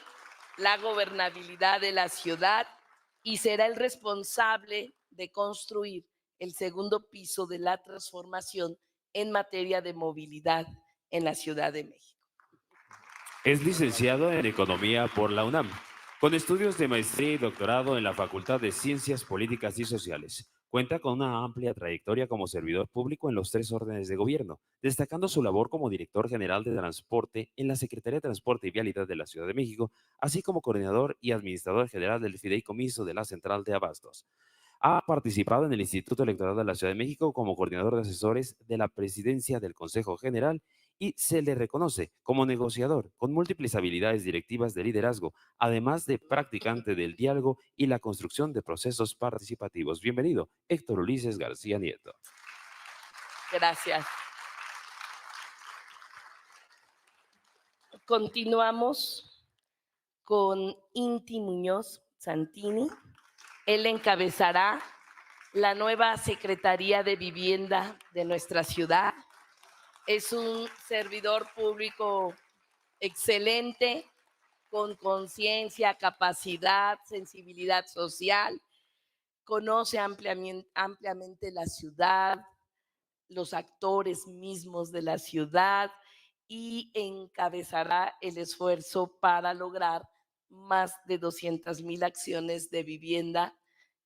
la gobernabilidad de la ciudad y será el responsable de construir el segundo piso de la transformación en materia de movilidad en la Ciudad de México. Es licenciado en Economía por la UNAM, con estudios de maestría y doctorado en la Facultad de Ciencias Políticas y Sociales. Cuenta con una amplia trayectoria como servidor público en los 3 órdenes de gobierno, destacando su labor como director general de Transporte en la Secretaría de Transporte y Vialidad de la Ciudad de México, así como coordinador y administrador general del Fideicomiso de la Central de Abastos. Ha participado en el Instituto Electoral de la Ciudad de México como coordinador de asesores de la Presidencia del Consejo General y se le reconoce como negociador con múltiples habilidades directivas de liderazgo, además de practicante del diálogo y la construcción de procesos participativos. Bienvenido, Héctor Ulises García Nieto. Gracias. Continuamos con Inti Muñoz Santini. Él encabezará la nueva Secretaría de Vivienda de nuestra ciudad. Es un servidor público excelente, con conciencia, capacidad, sensibilidad social, conoce ampliamente la ciudad, los actores mismos de la ciudad y encabezará el esfuerzo para lograr más de 200,000 acciones de vivienda,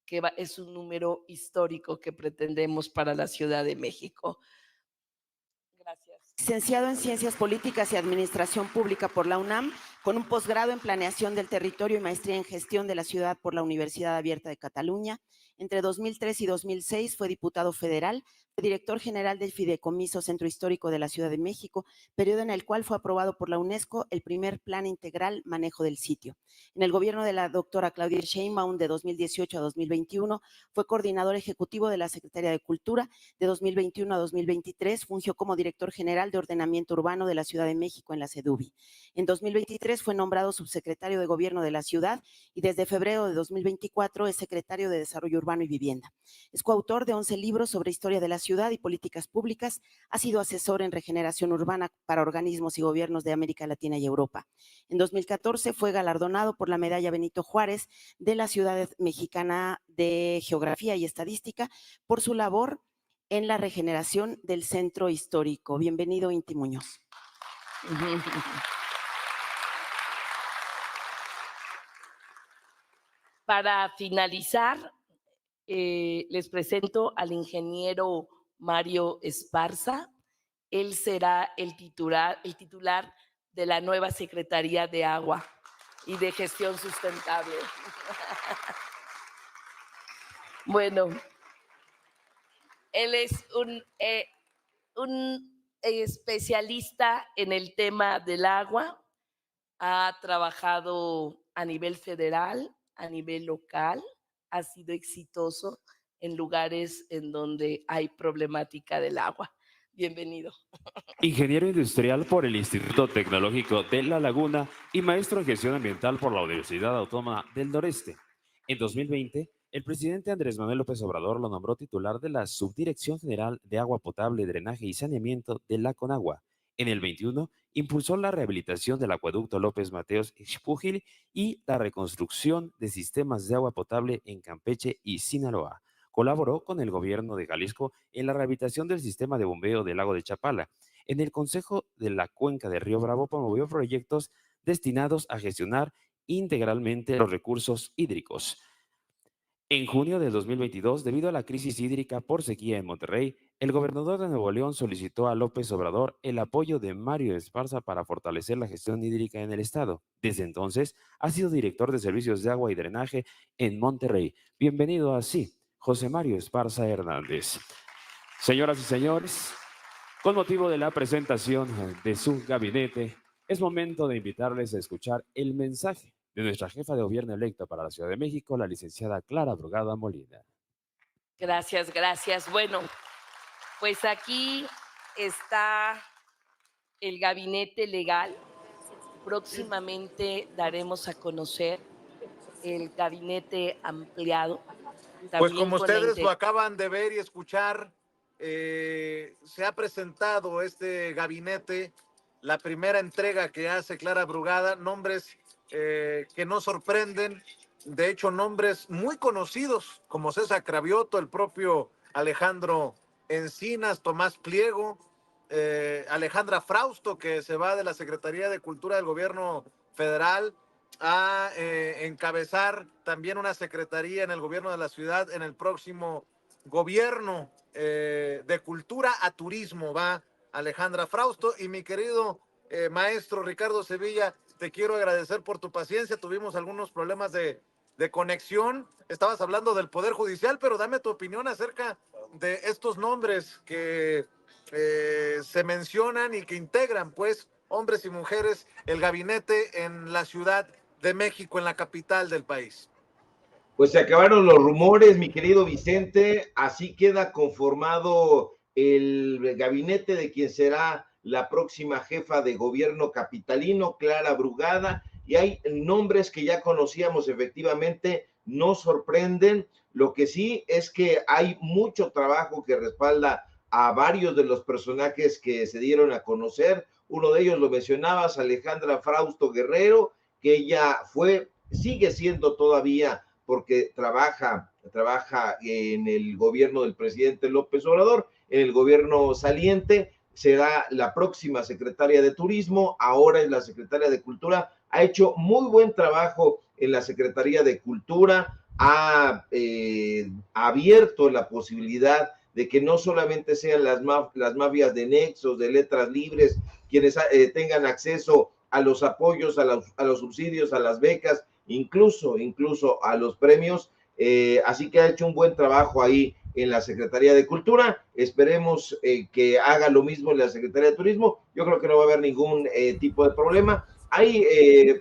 que es un número histórico que pretendemos para la Ciudad de México. Gracias. Licenciado en Ciencias Políticas y Administración Pública por la UNAM, con un posgrado en Planeación del Territorio y maestría en Gestión de la Ciudad por la Universidad Abierta de Cataluña. Entre 2003 y 2006 fue diputado federal, fue director general del Fideicomiso Centro Histórico de la Ciudad de México, periodo en el cual fue aprobado por la UNESCO el primer Plan Integral Manejo del Sitio. En el gobierno de la doctora Claudia Sheinbaum de 2018 a 2021 fue coordinador ejecutivo de la Secretaría de Cultura. De 2021 a 2023 fungió como director general de Ordenamiento Urbano de la Ciudad de México en la SEDUBI. En 2023 fue nombrado subsecretario de Gobierno de la Ciudad y desde febrero de 2024 es secretario de Desarrollo Urbano y Vivienda. Es coautor de 11 libros sobre historia de la ciudad y políticas públicas. Ha sido asesor en regeneración urbana para organismos y gobiernos de América Latina y Europa. En 2014 fue galardonado por la Medalla Benito Juárez de la Ciudad Mexicana de Geografía y Estadística por su labor en la regeneración del centro histórico. Bienvenido, Inti Muñoz. Para finalizar, les presento al ingeniero Mario Esparza. Él será el titular de la nueva Secretaría de Agua y de Gestión Sustentable. Bueno, él es un especialista en el tema del agua. Ha trabajado a nivel federal, a nivel local, ha sido exitoso en lugares en donde hay problemática del agua. Bienvenido. Ingeniero industrial por el Instituto Tecnológico de La Laguna y maestro en gestión ambiental por la Universidad Autónoma del Noreste. En 2020, el presidente Andrés Manuel López Obrador lo nombró titular de la Subdirección General de Agua Potable, Drenaje y Saneamiento de la Conagua. En el 21, impulsó la rehabilitación del acueducto López Mateos Ixpúgil y la reconstrucción de sistemas de agua potable en Campeche y Sinaloa. Colaboró con el gobierno de Jalisco en la rehabilitación del sistema de bombeo del lago de Chapala. En el Consejo de la Cuenca de Río Bravo promovió proyectos destinados a gestionar integralmente los recursos hídricos. En junio de 2022, debido a la crisis hídrica por sequía en Monterrey, el gobernador de Nuevo León solicitó a López Obrador el apoyo de Mario Esparza para fortalecer la gestión hídrica en el estado. Desde entonces, ha sido director de servicios de agua y drenaje en Monterrey. Bienvenido así, José Mario Esparza Hernández. Señoras y señores, con motivo de la presentación de su gabinete, es momento de invitarles a escuchar el mensaje de nuestra jefa de gobierno electa para la Ciudad de México, la licenciada Clara Brugada Molina. Gracias, gracias. Bueno, pues aquí está el gabinete legal. Próximamente daremos a conocer el gabinete ampliado. Pues como ustedes lo acaban de ver y escuchar, se ha presentado este gabinete, la primera entrega que hace Clara Brugada, nombres que no sorprenden, de hecho nombres muy conocidos como César Cravioto, el propio Alejandro Encinas, Tomás Pliego, Alejandra Frausto, que se va de la Secretaría de Cultura del Gobierno Federal a encabezar también una secretaría en el gobierno de la ciudad en el próximo gobierno de cultura a turismo. Va Alejandra Frausto. Y mi querido maestro Ricardo Sevilla, te quiero agradecer por tu paciencia. Tuvimos algunos problemas de conexión. Estabas hablando del Poder Judicial, pero dame tu opinión acerca de estos nombres que se mencionan y que integran, pues, hombres y mujeres, el gabinete en la Ciudad de México, en la capital del país. Pues se acabaron los rumores, mi querido Vicente, así queda conformado el gabinete de quien será la próxima jefa de gobierno capitalino, Clara Brugada, y hay nombres que ya conocíamos efectivamente, no sorprenden. Lo que sí es que hay mucho trabajo que respalda a varios de los personajes que se dieron a conocer. Uno de ellos lo mencionabas, Alejandra Frausto Guerrero, que ella sigue siendo todavía, porque trabaja en el gobierno del presidente López Obrador, en el gobierno saliente, será la próxima secretaria de Turismo, ahora es la secretaria de Cultura, ha hecho muy buen trabajo en la Secretaría de Cultura, ha abierto la posibilidad de que no solamente sean las mafias de nexos, de letras libres, quienes tengan acceso a los apoyos, a los subsidios, a las becas, incluso a los premios. Así que ha hecho un buen trabajo ahí en la Secretaría de Cultura. Esperemos que haga lo mismo en la Secretaría de Turismo. Yo creo que no va a haber ningún tipo de problema. Hay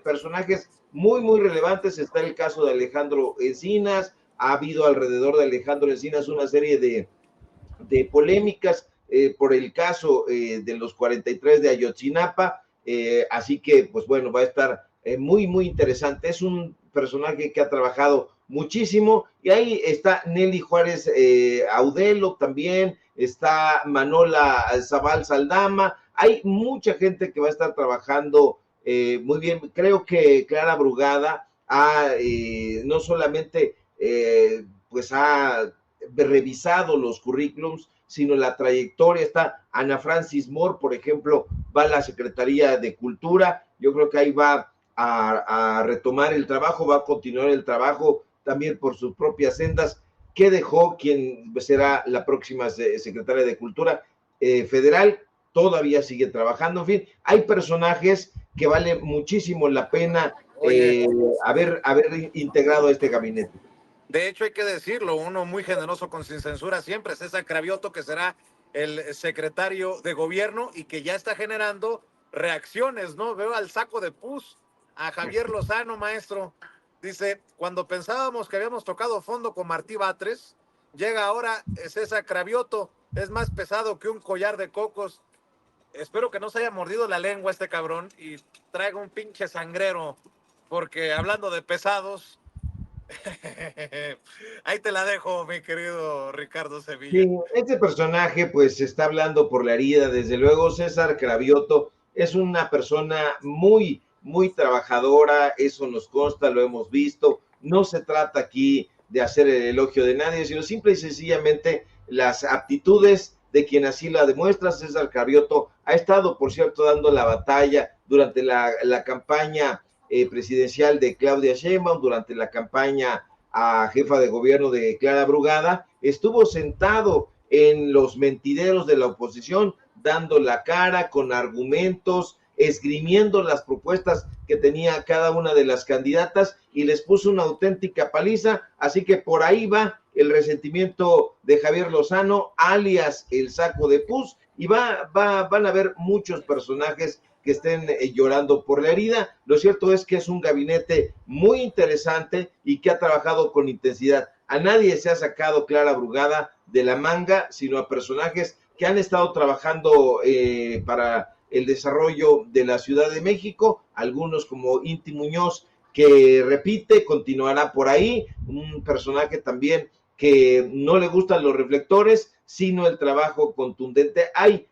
personajes muy relevantes. Está el caso de Alejandro Encinas. Ha habido alrededor de Alejandro Encinas una serie de polémicas por el caso de los 43 de Ayotzinapa, así que pues bueno, va a estar muy interesante. Es un personaje que ha trabajado muchísimo, y ahí está Nelly Juárez Audelo también, está Manola Zaval Saldama, hay mucha gente que va a estar trabajando muy bien. Creo que Clara Brugada no solamente pues ha revisado los currículums, sino la trayectoria. Está Ana Francis Moore, por ejemplo, va a la Secretaría de Cultura. Yo creo que ahí va a retomar el trabajo, va a continuar el trabajo también por sus propias sendas, que dejó quien será la próxima secretaria de Cultura federal. Todavía sigue trabajando. En fin, hay personajes que vale muchísimo la pena haber integrado a este gabinete. De hecho, hay que decirlo, uno muy generoso con Sin Censura siempre, César Cravioto, que será el secretario de gobierno y que ya está generando reacciones, ¿no? Veo al saco de pus, a Javier Lozano, maestro. Dice, cuando pensábamos que habíamos tocado fondo con Martí Batres, llega ahora César Cravioto, es más pesado que un collar de cocos. Espero que no se haya mordido la lengua este cabrón y traiga un pinche sangrero, porque hablando de pesados, ahí te la dejo, mi querido Ricardo Sevilla. Sí, este personaje pues está hablando por la herida. Desde luego, César Cravioto es una persona muy trabajadora, eso nos consta, lo hemos visto. No se trata aquí de hacer el elogio de nadie, sino simple y sencillamente las aptitudes de quien así la demuestra. César Cravioto ha estado, por cierto, dando la batalla durante la campaña presidencial de Claudia Sheinbaum, durante la campaña a jefa de gobierno de Clara Brugada. Estuvo sentado en los mentideros de la oposición, dando la cara con argumentos, esgrimiendo las propuestas que tenía cada una de las candidatas, y les puso una auténtica paliza. Así que por ahí va el resentimiento de Javier Lozano, alias el saco de pus, y van a haber muchos personajes que estén llorando por la herida. Lo cierto es que es un gabinete muy interesante y que ha trabajado con intensidad. A nadie se ha sacado Clara Brugada de la manga, sino a personajes que han estado trabajando para el desarrollo de la Ciudad de México, algunos como Inti Muñoz, que repite, continuará por ahí, un personaje también que no le gustan los reflectores, sino el trabajo contundente. Hay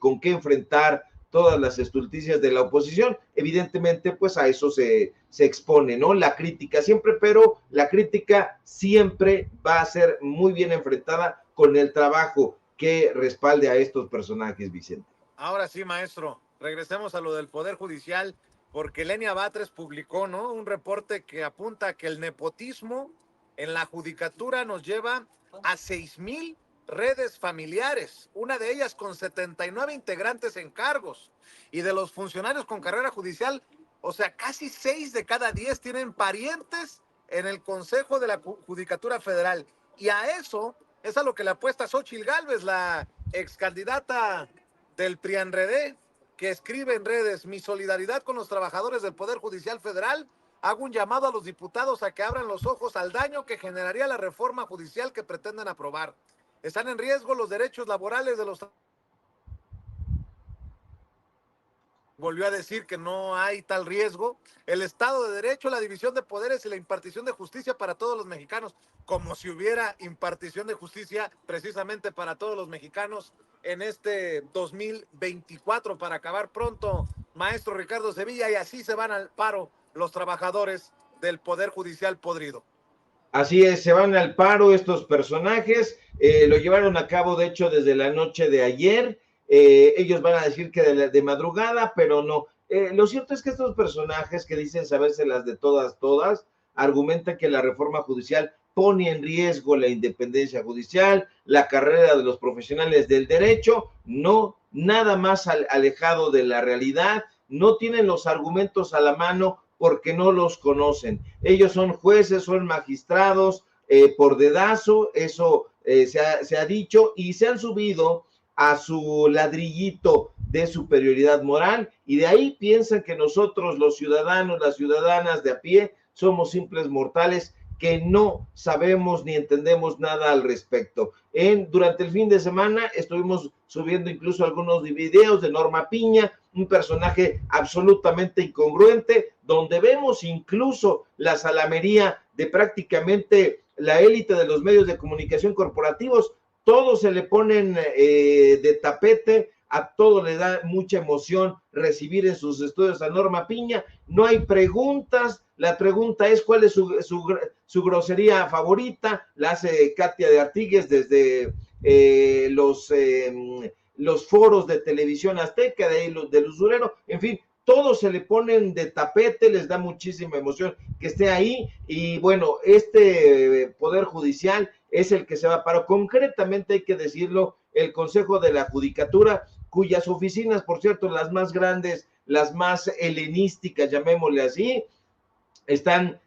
con qué enfrentar todas las estulticias de la oposición. Evidentemente, pues a eso se expone, ¿no? La crítica siempre, pero la crítica siempre va a ser muy bien enfrentada con el trabajo que respalde a estos personajes, Vicente. Ahora sí, maestro, regresemos a lo del Poder Judicial, porque Lenia Batres publicó, ¿no?, un reporte que apunta a que el nepotismo en la judicatura nos lleva a 6,000 redes familiares, una de ellas con 79 integrantes en cargos, y de los funcionarios con carrera judicial, o sea, casi 6 de cada 10 tienen parientes en el Consejo de la Judicatura Federal, y a eso es a lo que le apuesta Xóchitl Gálvez, la ex candidata del PRIANREDE, que escribe en redes: mi solidaridad con los trabajadores del Poder Judicial Federal. Hago un llamado a los diputados a que abran los ojos al daño que generaría la reforma judicial que pretenden aprobar. Están en riesgo los derechos laborales de los... volvió a decir que no hay tal riesgo. El Estado de Derecho, la división de poderes y la impartición de justicia para todos los mexicanos, como si hubiera impartición de justicia precisamente para todos los mexicanos en este 2024 para acabar pronto, maestro Ricardo Sevilla, y así se van al paro los trabajadores del Poder Judicial podrido. Así es, se van al paro estos personajes, lo llevaron a cabo de hecho desde la noche de ayer, ellos van a decir que de madrugada, pero no. Lo cierto es que estos personajes que dicen sabérselas de todas, argumentan que la reforma judicial pone en riesgo la independencia judicial, la carrera de los profesionales del derecho, no, nada más alejado de la realidad, no tienen los argumentos a la mano porque no los conocen. Ellos son jueces, son magistrados por dedazo, eso se ha dicho, y se han subido a su ladrillito de superioridad moral, y de ahí piensan que nosotros, los ciudadanos, las ciudadanas de a pie, somos simples mortales que no sabemos ni entendemos nada al respecto. Durante el fin de semana estuvimos subiendo incluso algunos videos de Norma Piña, un personaje absolutamente incongruente, donde vemos incluso la salamería de prácticamente la élite de los medios de comunicación corporativos. Todos se le ponen de tapete, a todo le da mucha emoción recibir en sus estudios a Norma Piña, no hay preguntas, la pregunta es cuál es su grosería favorita, la hace Katia de Artigues desde los foros de Televisión Azteca, de ahí del usurero, en fin, todos se le ponen de tapete, les da muchísima emoción que esté ahí, y bueno, este Poder Judicial es el que se va a paro. Concretamente hay que decirlo, el Consejo de la Judicatura, cuyas oficinas, por cierto, las más grandes, las más helenísticas, llamémosle así, están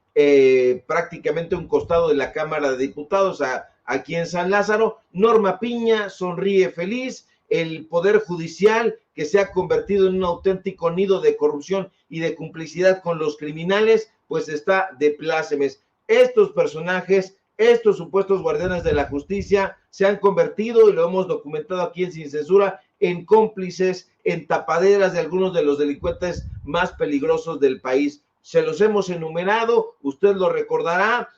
prácticamente a un costado de la Cámara de Diputados, aquí en San Lázaro. Norma Piña sonríe feliz, el Poder Judicial, que se ha convertido en un auténtico nido de corrupción y de complicidad con los criminales, pues está de plácemes. Estos personajes, estos supuestos guardianes de la justicia, se han convertido, y lo hemos documentado aquí en Sin Censura, en cómplices, en tapaderas de algunos de los delincuentes más peligrosos del país. Se los hemos enumerado, usted lo recordará,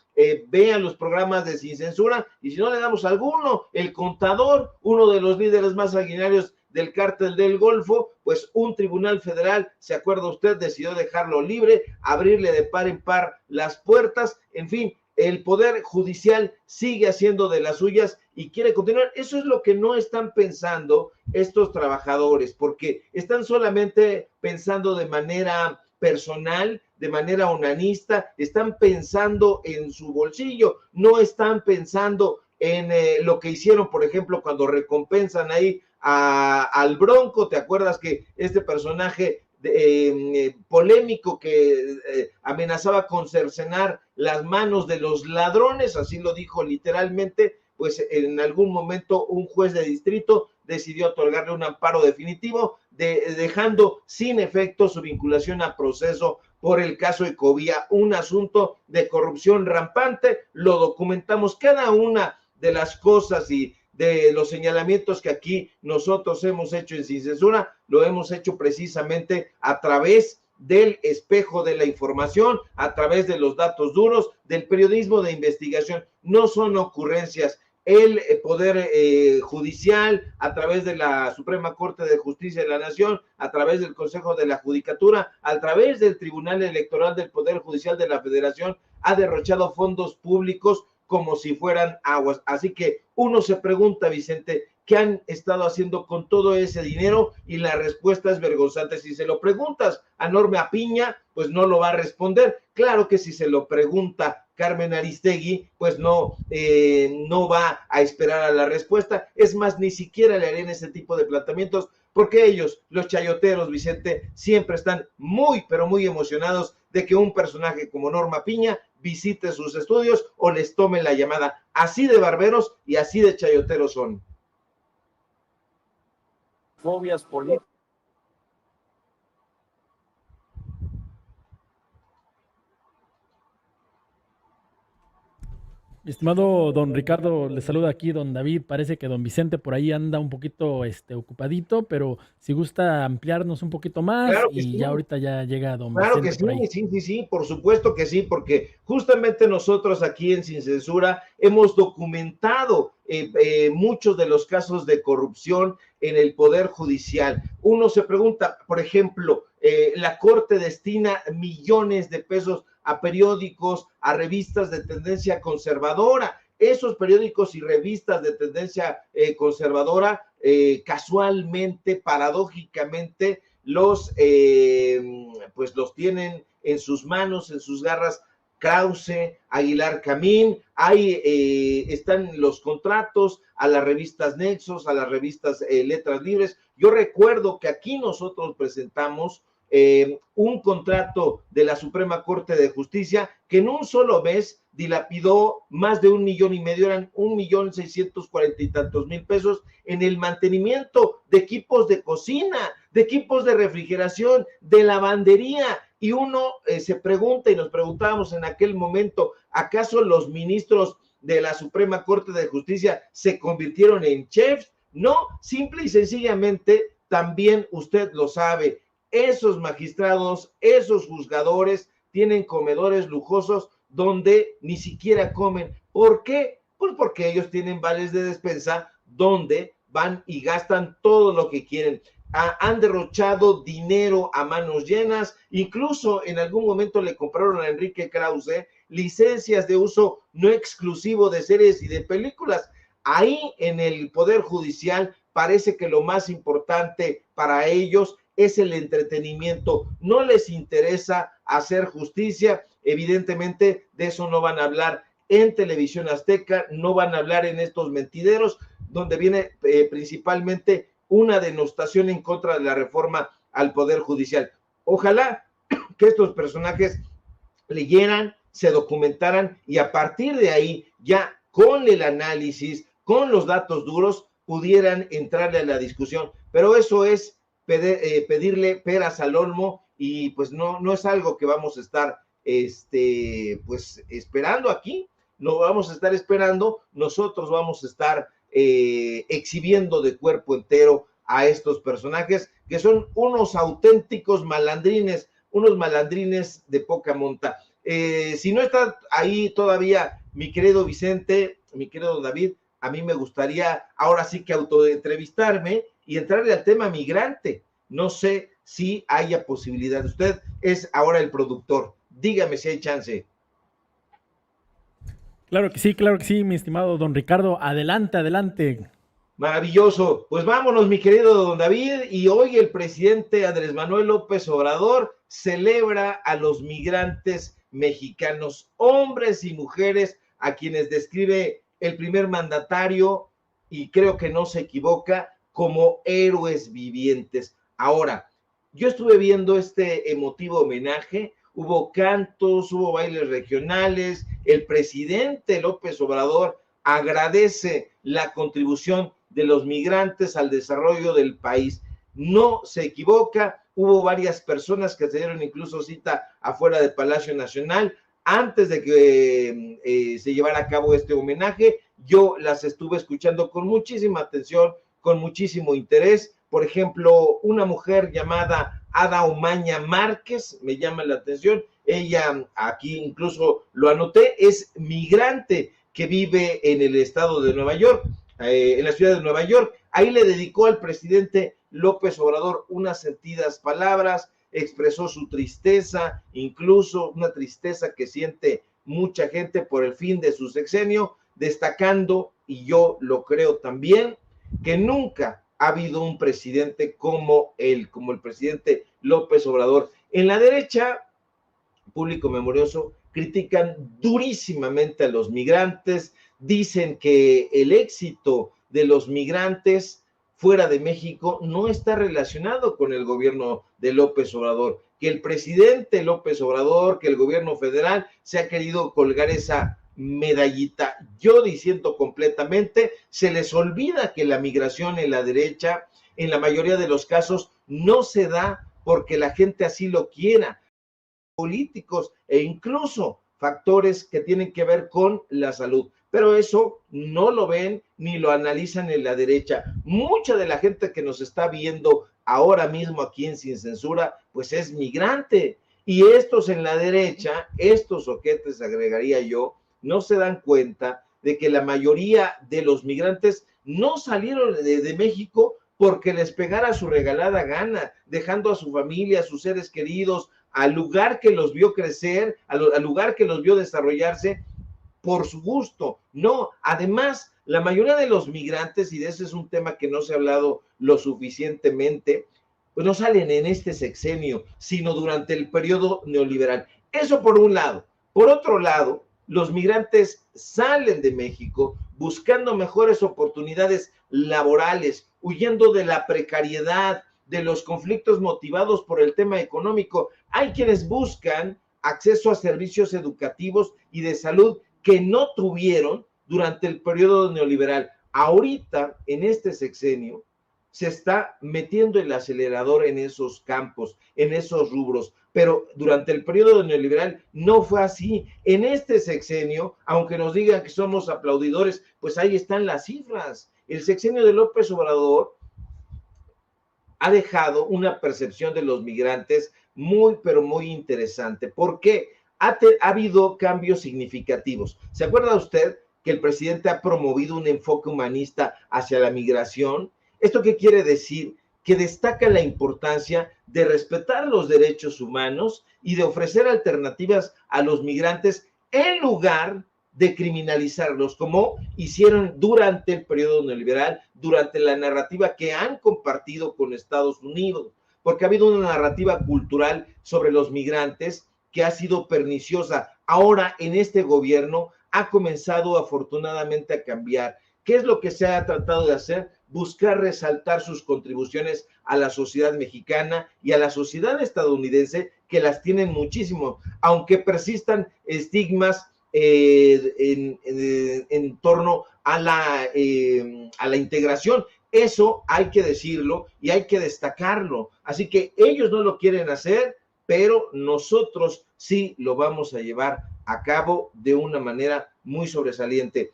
vean los programas de Sin Censura, y si no le damos alguno, el Contador, uno de los líderes más sanguinarios del cártel del Golfo, pues un tribunal federal, se acuerda usted, decidió dejarlo libre, abrirle de par en par las puertas, en fin, el Poder Judicial sigue haciendo de las suyas y quiere continuar. Eso es lo que no están pensando estos trabajadores, porque están solamente pensando de manera personal, de manera onanista, están pensando en su bolsillo, no están pensando en lo que hicieron, por ejemplo, cuando recompensan ahí al Bronco. ¿Te acuerdas que este personaje polémico que amenazaba con cercenar las manos de los ladrones, así lo dijo literalmente, pues en algún momento un juez de distrito decidió otorgarle un amparo definitivo, dejando sin efecto su vinculación a proceso por el caso Ecovía, un asunto de corrupción rampante? Lo documentamos, cada una de las cosas y de los señalamientos que aquí nosotros hemos hecho en Sin Censura, lo hemos hecho precisamente a través del espejo de la información, a través de los datos duros, del periodismo de investigación. No son ocurrencias. El Poder Judicial, a través de la Suprema Corte de Justicia de la Nación, a través del Consejo de la Judicatura, a través del Tribunal Electoral del Poder Judicial de la Federación, ha derrochado fondos públicos como si fueran aguas. Así que uno se pregunta, Vicente, ¿qué han estado haciendo con todo ese dinero? Y la respuesta es vergonzante. Si se lo preguntas a Norma Piña, pues no lo va a responder. Claro que si se lo pregunta Carmen Aristegui, pues no va a esperar a la respuesta. Es más, ni siquiera le harían ese tipo de planteamientos, porque ellos, los chayoteros, Vicente, siempre están muy, pero muy emocionados de que un personaje como Norma Piña visite sus estudios o les tome la llamada. Así de barberos y así de chayoteros son. Fobias políticas. Mi estimado don Ricardo, le saluda aquí don David. Parece que don Vicente por ahí anda un poquito ocupadito, pero si gusta ampliarnos un poquito más Claro que y sí. ya ahorita ya llega don Claro que Vicente por ahí. sí, por supuesto que sí, porque justamente nosotros aquí en Sin Censura hemos documentado muchos de los casos de corrupción en el Poder Judicial. Uno se pregunta, por ejemplo, la Corte destina millones de pesos a periódicos, a revistas de tendencia conservadora. Esos periódicos y revistas de tendencia conservadora, casualmente, paradójicamente, pues los tienen en sus manos, en sus garras, Krause, Aguilar Camín. Ahí están los contratos a las revistas Nexos, a las revistas Letras Libres. Yo recuerdo que aquí nosotros presentamos un contrato de la Suprema Corte de Justicia que en un solo mes dilapidó más de 1,5 millones, eran 1,640,000 y tantos mil pesos en el mantenimiento de equipos de cocina, de equipos de refrigeración, de lavandería. Y uno se pregunta, y nos preguntábamos en aquel momento, ¿acaso los ministros de la Suprema Corte de Justicia se convirtieron en chefs? No, simple y sencillamente, también usted lo sabe, esos magistrados, esos juzgadores tienen comedores lujosos donde ni siquiera comen. ¿Por qué? Pues porque ellos tienen vales de despensa donde van y gastan todo lo que quieren. Han derrochado dinero a manos llenas, incluso en algún momento le compraron a Enrique Krause licencias de uso no exclusivo de series y de películas. Ahí en el Poder Judicial parece que lo más importante para ellos es el entretenimiento, no les interesa hacer justicia. Evidentemente de eso no van a hablar en Televisión Azteca, no van a hablar en estos mentideros, donde viene principalmente una denostación en contra de la reforma al Poder Judicial. Ojalá que estos personajes leyeran, se documentaran y a partir de ahí, ya con el análisis, con los datos duros, pudieran entrarle a la discusión. Pero eso es pedirle peras al olmo y pues no es algo que vamos a estar pues esperando aquí, no vamos a estar esperando, nosotros vamos a estar exhibiendo de cuerpo entero a estos personajes que son unos auténticos malandrines, unos malandrines de poca monta. Si no está ahí todavía mi querido Vicente, mi querido David, a mí me gustaría ahora sí que autoentrevistarme y entrarle al tema migrante. No sé si haya posibilidad. Usted es ahora el productor. Dígame si hay chance. Claro que sí, mi estimado don Ricardo. Adelante, adelante. Maravilloso. Pues vámonos, mi querido don David. Y hoy el presidente Andrés Manuel López Obrador celebra a los migrantes mexicanos, hombres y mujeres, a quienes describe el primer mandatario, y creo que no se equivoca, como héroes vivientes. Ahora, yo estuve viendo este emotivo homenaje, hubo cantos, hubo bailes regionales, el presidente López Obrador agradece la contribución de los migrantes al desarrollo del país. No se equivoca, hubo varias personas que se dieron incluso cita afuera del Palacio Nacional antes de que se llevara a cabo este homenaje. Yo las estuve escuchando con muchísima atención, con muchísimo interés. Por ejemplo, una mujer llamada Ada Omaña Márquez, me llama la atención. Ella, aquí incluso lo anoté, es migrante que vive en el estado de Nueva York, en la ciudad de Nueva York. Ahí le dedicó al presidente López Obrador unas sentidas palabras, expresó su tristeza, incluso una tristeza que siente mucha gente por el fin de su sexenio, destacando, y yo lo creo también, que nunca ha habido un presidente como él, como el presidente López Obrador. En la derecha, público memorioso, critican durísimamente a los migrantes, dicen que el éxito de los migrantes fuera de México no está relacionado con el gobierno de López Obrador, que el presidente López Obrador, que el gobierno federal se ha querido colgar esa medallita. Yo diciendo completamente, se les olvida que la migración en la derecha, en la mayoría de los casos, no se da porque la gente así lo quiera. Políticos e incluso factores que tienen que ver con la salud. Pero eso no lo ven ni lo analizan en la derecha. Mucha de la gente que nos está viendo ahora mismo aquí en Sin Censura, pues es migrante. Y estos en la derecha, estos ojetes, agregaría yo, no se dan cuenta de que la mayoría de los migrantes no salieron de México porque les pegara su regalada gana, dejando a su familia, a sus seres queridos, al lugar que los vio crecer, al lugar que los vio desarrollarse por su gusto. No, además, la mayoría de los migrantes, y de ese es un tema que no se ha hablado lo suficientemente, pues no salen en este sexenio, sino durante el periodo neoliberal. Eso por un lado. Por otro lado, los migrantes salen de México buscando mejores oportunidades laborales, huyendo de la precariedad, de los conflictos motivados por el tema económico. Hay quienes buscan acceso a servicios educativos y de salud que no tuvieron durante el periodo neoliberal. Ahorita, en este sexenio, se está metiendo el acelerador en esos campos, en esos rubros, pero durante el periodo neoliberal no fue así. En este sexenio, aunque nos digan que somos aplaudidores, pues ahí están las cifras. El sexenio de López Obrador ha dejado una percepción de los migrantes muy, pero muy interesante. ¿Por qué? Ha habido cambios significativos. ¿Se acuerda usted que el presidente ha promovido un enfoque humanista hacia la migración? ¿Esto qué quiere decir? Que destaca la importancia de respetar los derechos humanos y de ofrecer alternativas a los migrantes en lugar de criminalizarlos, como hicieron durante el periodo neoliberal, durante la narrativa que han compartido con Estados Unidos, porque ha habido una narrativa cultural sobre los migrantes que ha sido perniciosa. Ahora, en este gobierno, ha comenzado afortunadamente a cambiar. ¿Qué es lo que se ha tratado de hacer? Buscar resaltar sus contribuciones a la sociedad mexicana y a la sociedad estadounidense, que las tienen muchísimo, aunque persistan estigmas en torno a la integración. Eso hay que decirlo y hay que destacarlo. Así que ellos no lo quieren hacer, pero nosotros sí lo vamos a llevar a cabo de una manera muy sobresaliente.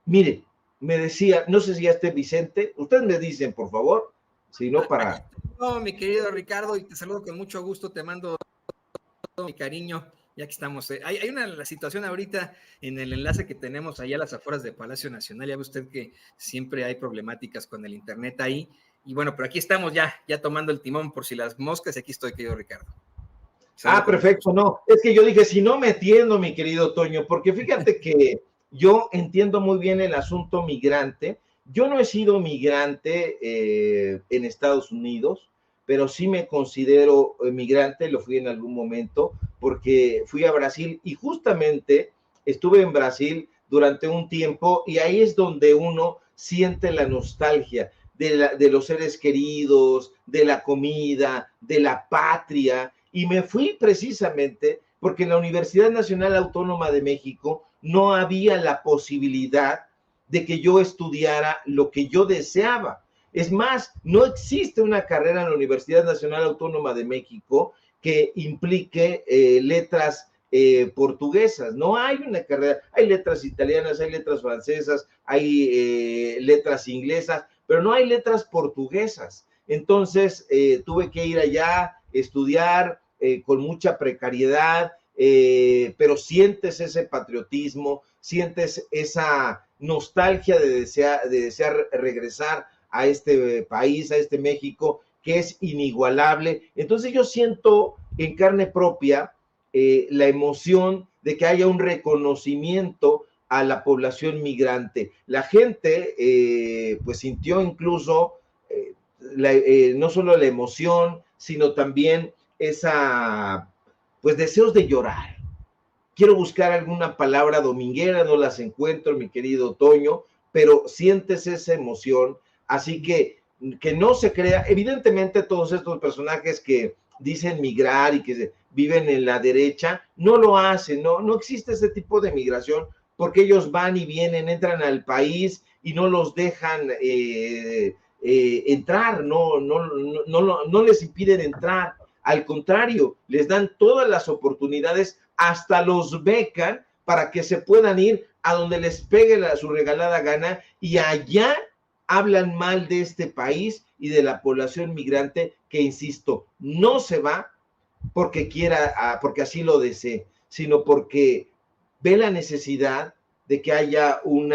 Mire, me decía, no sé si ya esté Vicente, ustedes me dicen, por favor, si no para... No, mi querido Ricardo, y te saludo con mucho gusto, te mando todo mi cariño, ya que estamos. Hay una situación ahorita en el enlace que tenemos allá a las afueras de Palacio Nacional, ya ve usted que siempre hay problemáticas con el internet ahí, y bueno, pero aquí estamos ya tomando el timón por si las moscas, y aquí estoy, querido Ricardo. Ah, perfecto, no, es que yo dije, si no me entiendo, mi querido Toño, porque fíjate que yo entiendo muy bien el asunto migrante. Yo no he sido migrante en Estados Unidos, pero sí me considero migrante, lo fui en algún momento, porque fui a Brasil y justamente estuve en Brasil durante un tiempo y ahí es donde uno siente la nostalgia de los seres queridos, de la comida, de la patria, y me fui precisamente porque en la Universidad Nacional Autónoma de México no había la posibilidad de que yo estudiara lo que yo deseaba. Es más, no existe una carrera en la Universidad Nacional Autónoma de México que implique letras portuguesas. No hay una carrera, hay letras italianas, hay letras francesas, hay letras inglesas, pero no hay letras portuguesas. Entonces, tuve que ir allá, estudiar con mucha precariedad, pero sientes ese patriotismo, sientes esa nostalgia de desear regresar a este país, a este México, que es inigualable. Entonces yo siento en carne propia la emoción de que haya un reconocimiento a la población migrante. La gente pues sintió incluso no solo la emoción, sino también pues deseos de llorar. Quiero buscar alguna palabra dominguera, no las encuentro, mi querido Toño, pero sientes esa emoción, así que no se crea. Evidentemente todos estos personajes que dicen migrar y que viven en la derecha, no lo hacen, no existe ese tipo de migración, porque ellos van y vienen, entran al país y no los dejan entrar, no les impiden entrar. Al contrario, les dan todas las oportunidades, hasta los becan para que se puedan ir a donde les pegue su regalada gana, y allá hablan mal de este país y de la población migrante que, insisto, no se va porque quiera, porque así lo desee, sino porque ve la necesidad de que haya un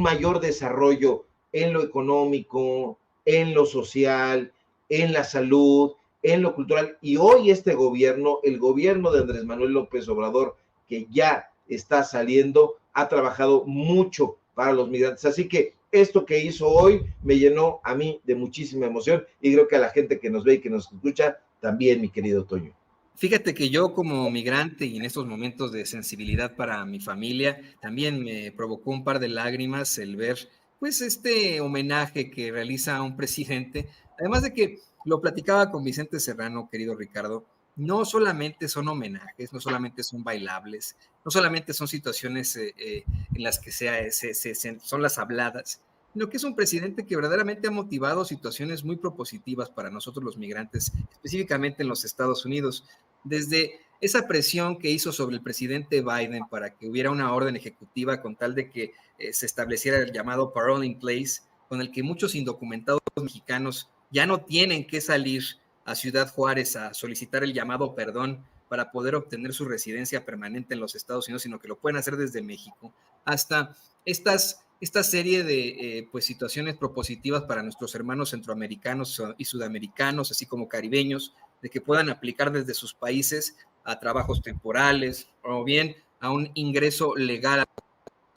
mayor desarrollo en lo económico, en lo social, en la salud, en lo cultural. Y hoy este gobierno, el gobierno de Andrés Manuel López Obrador, que ya está saliendo, ha trabajado mucho para los migrantes. Así que esto que hizo hoy me llenó a mí de muchísima emoción, y creo que a la gente que nos ve y que nos escucha también, mi querido Toño. Fíjate que yo como migrante y en estos momentos de sensibilidad para mi familia, también me provocó un par de lágrimas el ver pues este homenaje que realiza un presidente, además de que lo platicaba con Vicente Serrano, querido Ricardo, no solamente son homenajes, no solamente son bailables, no solamente son situaciones en las que son las habladas, sino que es un presidente que verdaderamente ha motivado situaciones muy propositivas para nosotros los migrantes, específicamente en los Estados Unidos. Desde esa presión que hizo sobre el presidente Biden para que hubiera una orden ejecutiva con tal de que se estableciera el llamado parole in place, con el que muchos indocumentados mexicanos ya no tienen que salir a Ciudad Juárez a solicitar el llamado perdón para poder obtener su residencia permanente en los Estados Unidos, sino que lo pueden hacer desde México, hasta esta serie de pues, situaciones propositivas para nuestros hermanos centroamericanos y sudamericanos, así como caribeños, de que puedan aplicar desde sus países a trabajos temporales o bien a un ingreso legal a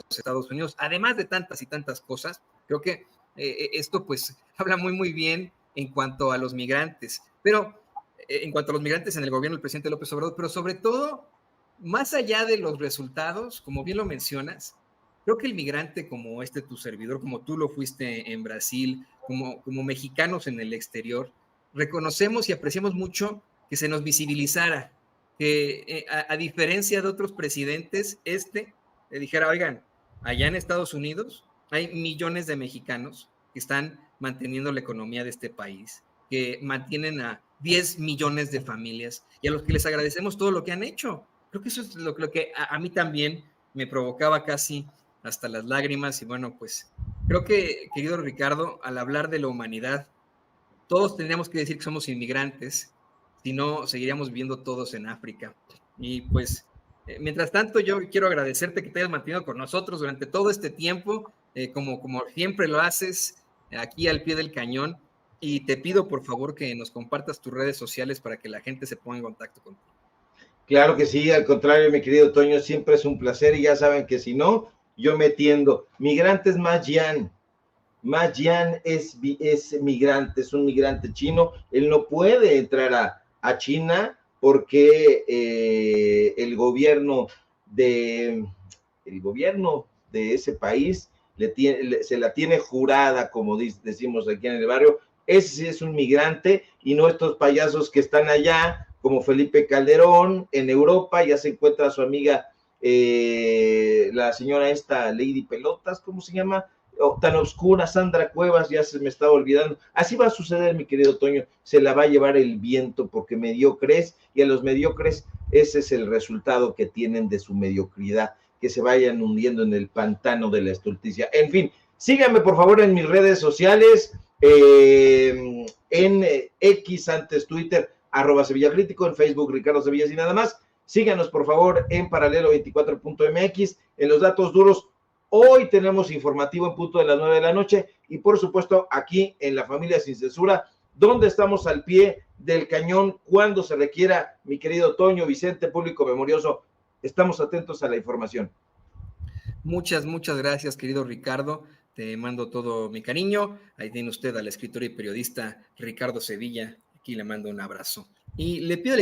los Estados Unidos, además de tantas y tantas cosas. Creo que esto pues habla muy bien en cuanto a los migrantes, pero en cuanto a los migrantes en el gobierno del presidente López Obrador, pero sobre todo, más allá de los resultados, como bien lo mencionas, creo que el migrante como tu servidor, como tú lo fuiste en Brasil, como mexicanos en el exterior, reconocemos y apreciamos mucho que se nos visibilizara, que a diferencia de otros presidentes, le dijera, oigan, allá en Estados Unidos hay millones de mexicanos que están manteniendo la economía de este país, que mantienen a 10 millones de familias y a los que les agradecemos todo lo que han hecho. Creo que eso es lo que a mí también me provocaba casi hasta las lágrimas. Y bueno, pues creo que, querido Ricardo, al hablar de la humanidad, todos tendríamos que decir que somos inmigrantes, si no seguiríamos viviendo todos en África. Y pues, mientras tanto, yo quiero agradecerte que te hayas mantenido con nosotros durante todo este tiempo, como siempre lo haces, aquí al pie del cañón, y te pido por favor que nos compartas tus redes sociales para que la gente se ponga en contacto contigo. Claro que sí, al contrario, mi querido Toño, siempre es un placer, y ya saben que si no, yo me tiendo. Migrantes Magyan es migrante, es un migrante chino. Él no puede entrar a China porque el gobierno de ese país se la tiene jurada, como decimos aquí en el barrio. Ese sí es un migrante, y no estos payasos que están allá, como Felipe Calderón en Europa. Ya se encuentra su amiga, la señora Lady Pelotas, ¿cómo se llama? Tan oscura, Sandra Cuevas, ya se me estaba olvidando. Así va a suceder, mi querido Toño, se la va a llevar el viento, porque mediocres, y a los mediocres ese es el resultado que tienen de su mediocridad, que se vayan hundiendo en el pantano de la estulticia. En fin, síganme por favor en mis redes sociales, en X, antes Twitter, @SevillaCrítico, en Facebook Ricardo Sevillas y nada más. Síganos por favor en paralelo24.mx, en los datos duros. Hoy tenemos informativo en punto de las 9 de la noche, y por supuesto aquí en La Familia Sin Censura, donde estamos al pie del cañón cuando se requiera, mi querido Toño, Vicente, público memorioso. Estamos atentos a la información. Muchas gracias, querido Ricardo. Te mando todo mi cariño. Ahí tiene usted al escritor y periodista Ricardo Sevilla. Aquí le mando un abrazo. Y le pido